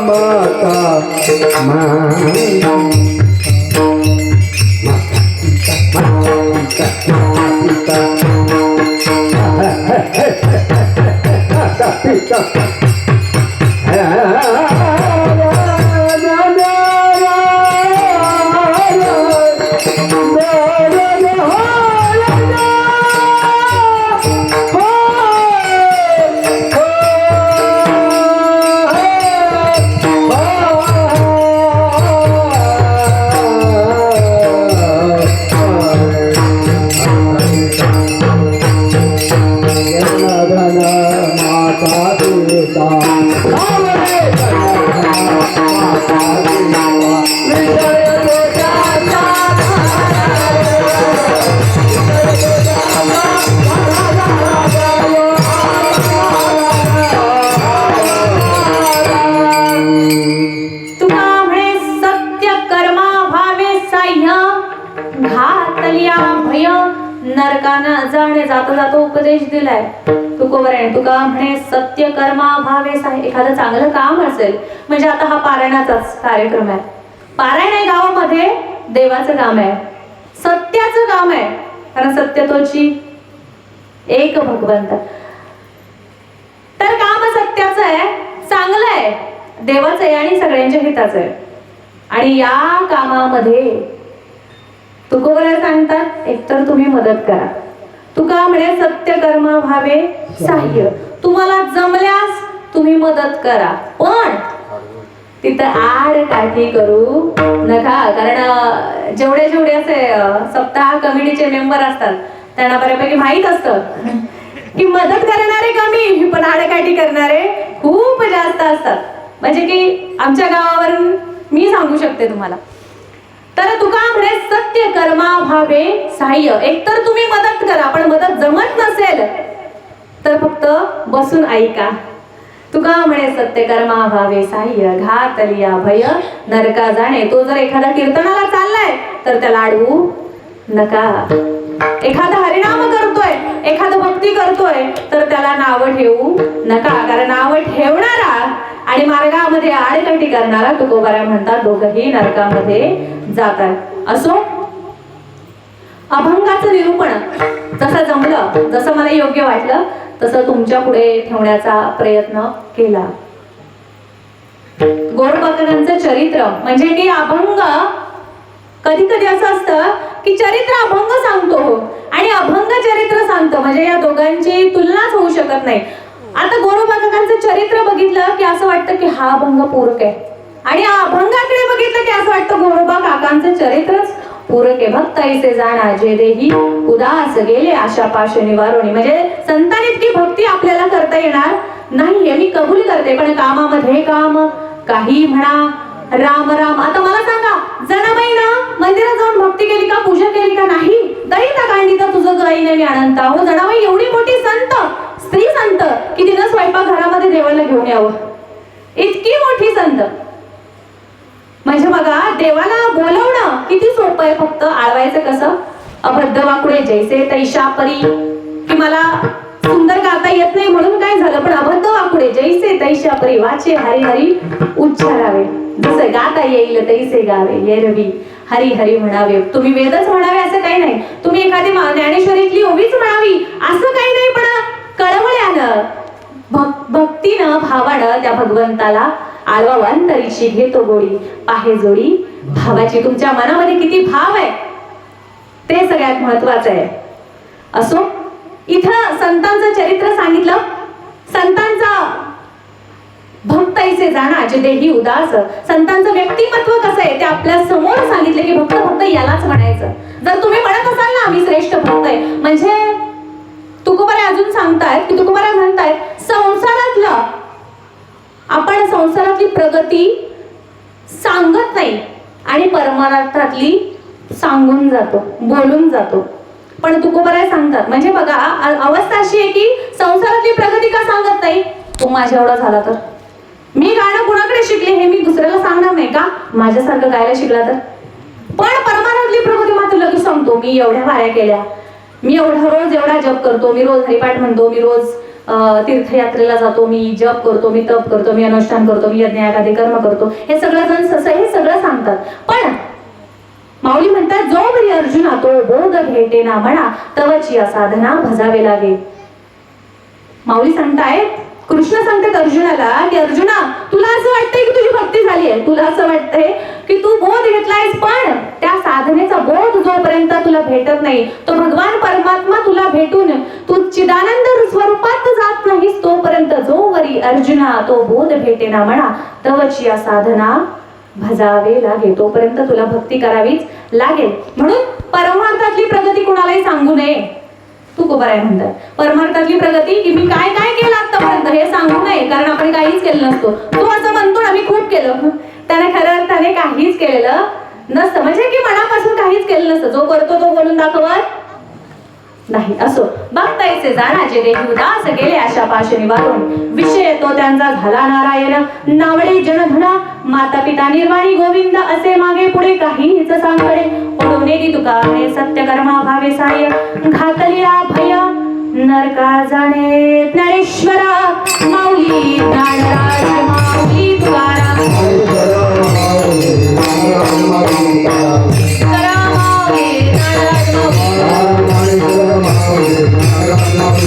Speaker 2: माता
Speaker 1: नरकाना जाणे जाता जाता उपदेश दिलाय तुका म्हणे सत्य कर्मा भावे साह्य. एखादं चांगलं काम असेल म्हणजे आता हा पारायणाचाच कार्यक्रम आहे. पारायण आहे गावामध्ये देवाचं काम आहे, सत्याचं काम आहे, कारण सत्य तोची एक भगवंत. तर काम सत्याचं आहे, चांगलं आहे, देवाचं आहे आणि सगळ्यांच्या हिताचं आहे. आणि या कामामध्ये तुकोबरा सांगतात एकतर तुम्ही मदत करा. तुका म्हणे सत्य कर्म भावे साह्य. तुम्हाला जमल्यास तुम्ही मदत करा, पण तिथं आड काठी करू नका. कारण जेवढे जेवढे असे सप्ताह कमिटीचे मेंबर असतात त्यांना बऱ्यापैकी माहीत असतं की मदत करणारे कमी पण आडकाठी करणारे खूप जास्त असतात. म्हणजे की आमच्या गावावरून मी सांगू शकते तुम्हाला. तर तुका म्हणे सत्य कर्मा भावे साह्य. एकतर तुम्ही मदत करा, पण मदत जमत नसेल तर फक्त बसून ऐका. तुका म्हणे सत्य कर्मा भावे साह्य, घातलिया भय नरका जाणे. तो जर एखादा कीर्तनाला चाललाय तर त्याला अडवू नका. एखादा हरिनाम करतोय, एखादा भक्ती करतोय तर त्याला नाव ठेवू नका. कारण नाव ठेवणारा आणि मार्गामध्ये आडकाठी करणारा तुकोबारा म्हणतात दोघही नरकामध्ये जातात. असो, अभंगाचं निरूपण जसं जमलं, जसं मला योग्य वाटलं तसं तुमच्या पुढे ठेवण्याचा प्रयत्न केला. गोरपाकरांचं चरित्र म्हणजे की अभंग कधी कधी असं असतं की चरित्र अभंग सांगतो आणि अभंग चरित्र सांगतो, म्हणजे या दोघांची तुलनाच होऊ शकत नाही. आता गोरोबाकाकांचं चरित्र बघितलं की असं वाटतं की हा अभंग पूरक आहे, आणि अभंगाकडे बघितलं की असं वाटतं गोरोबा काकांचं चरित्रच पूरक आहे. भक्त ऐसे जाणा जे देही उदास गेले आशा पाश निवारोणी. म्हणजे संतांनी इतकी भक्ती आपल्याला करता येणार नाही हे मी कबूल करते, पण कामामध्ये काम काही म्हणा राम राम. आता मला सांगा, जनाबाईनं मंदिरात जाऊन भक्ती केली का, पूजा केली का? नाही. दैता कांडीता तुझं गाईने मी अनंता. हो, जनाबाई एवढी मोठी संत, स्त्री संत की तिनं स्वयंपाक घरामध्ये देवाला घेऊन यावं, इतकी मोठी संत. म्हणजे बघा, देवाला बोलवणं किती सोपं आहे, फक्त आळवायचं कसं. अबद्ध वाकुडे जैसे तैशा परी, की मला सुंदर गाता येत नाही म्हणून काय झालं, पण अबद्ध वाकुडे जैसे तैशा परी वाचे हरी हरी उच्चारावे. जसं गाता येईल तैसे गावे, येरवी हरी हरी म्हणावे. तुम्ही वेदच म्हणावे असं काही नाही, तुम्ही एखादी ज्ञानेश्वरीतली ओवीच म्हणावी असं काही नाही, पण कळवळ्यानं भक्तीनं भावानं त्या भगवंताला आळवा अंतरीशी घेतो गोडी पाहे जोडी भावाची. तुमच्या मनामध्ये किती भाव आहे ते सगळ्यात महत्वाचं आहे. असो, इथं संतांचं चरित्र सांगितलं. संतांचा भक्त ऐसे जाणा जे देही उदास. संतांचं व्यक्तिमत्व कसं आहे ते आपल्या समोर सांगितले की भक्त फक्त यालाच म्हणायचं. जर तुम्ही म्हणत असाल ना मी श्रेष्ठ भक्त आहे, म्हणजे तुकोबारा अजून सांगतायत की तुकोबारा म्हणतायत संसारातलं आपण संसारातली प्रगती सांगत नाही आणि परमार्थातली सांगून जातो, बोलून जातो. पण तुकोबारा सांगतात, म्हणजे बघा अवस्था अशी आहे की संसारातली प्रगती का सांगत नाही, तू माझ्या एवढा झाला तर. मी गाणं कुणाकडे शिकले हे मी दुसऱ्याला सांगणार नाही का, माझ्यासारखं गायला शिकला तर. पण परमार्थातली प्रगती मात्र लगेच सांगतो, मी एवढ्या वाऱ्या केल्या, मी एवढा रोज एवढा जप करतो, मी रोज हरिपाठ म्हणतो, मी रोज तीर्थयात्रेला जातो, मी जप करतो, मी तप करतो, मी अनुष्ठान करतो, मी यज्ञयागादी कर्म करतो, हे सगळं जण हे सगळं सांगतात. पण माऊली म्हणतात, जो बरी अर्जुना तो बोध भेटे ना म्हणा, तवची साधना भजावे लागे. माऊली सांगतायत, कृष्ण सांगतात अर्जुनाला की अर्जुना, तुला असं वाटतंय की तुझी भक्ती झाली आहे, तुला असं वाटतंय की तू बोध घेतलायस, पण त्या साधनेचा बोध जोपर्यंत तुला भेटत नाही, तो भगवान परमात्मा तुला भेटून तू चिदानंद स्वरूपात जात नाहीस, तोपर्यंत जो वरी अर्जुना तो बोध भेटे ना म्हणा, तवची साधना भजावे लागे, तोपर्यंत तुला भक्ती करावीच लागेल. म्हणून परमार्थातली प्रगती कुणालाही सांगू नये. तुकोबा राय म्हणतात, परमार्थातली प्रगती की मी काय काय केलं आतापर्यंत हे सांगू नये, कारण आपण काहीच केलं नसतो. तो असं म्हणतो ना, मी खूप केलं, त्याने खऱ्या अर्थाने काहीच केलेलं नसतं, म्हणजे की मनापासून काहीच केलं नसतं. जो करतो तो बोलून दाखवत नाही. असो, बघतायचे जाणाचे देह उदास गेले अशा पाश निवारून, विषय तो त्यांचा झाला नारायण, नावडे जनधना माता पिता निर्वाणी गोविंद, असे मागे पुढे काहीच सांगडे, ओढवणे तुकाने सत्य कर्मा भावे साय, घातलिया भय नरका जाणे. ज्ञानेश्वरा माऊली ज्ञानराज माऊली तुकाराम,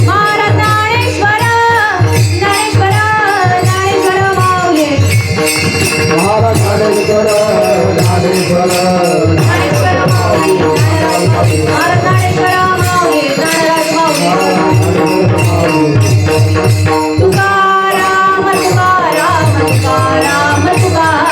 Speaker 1: महाराज ज्ञानेश्वर, ज्ञानेश्वर, ज्ञानेश्वर माऊली,
Speaker 2: महाराज ज्ञानेश्वर, ज्ञानेश्वर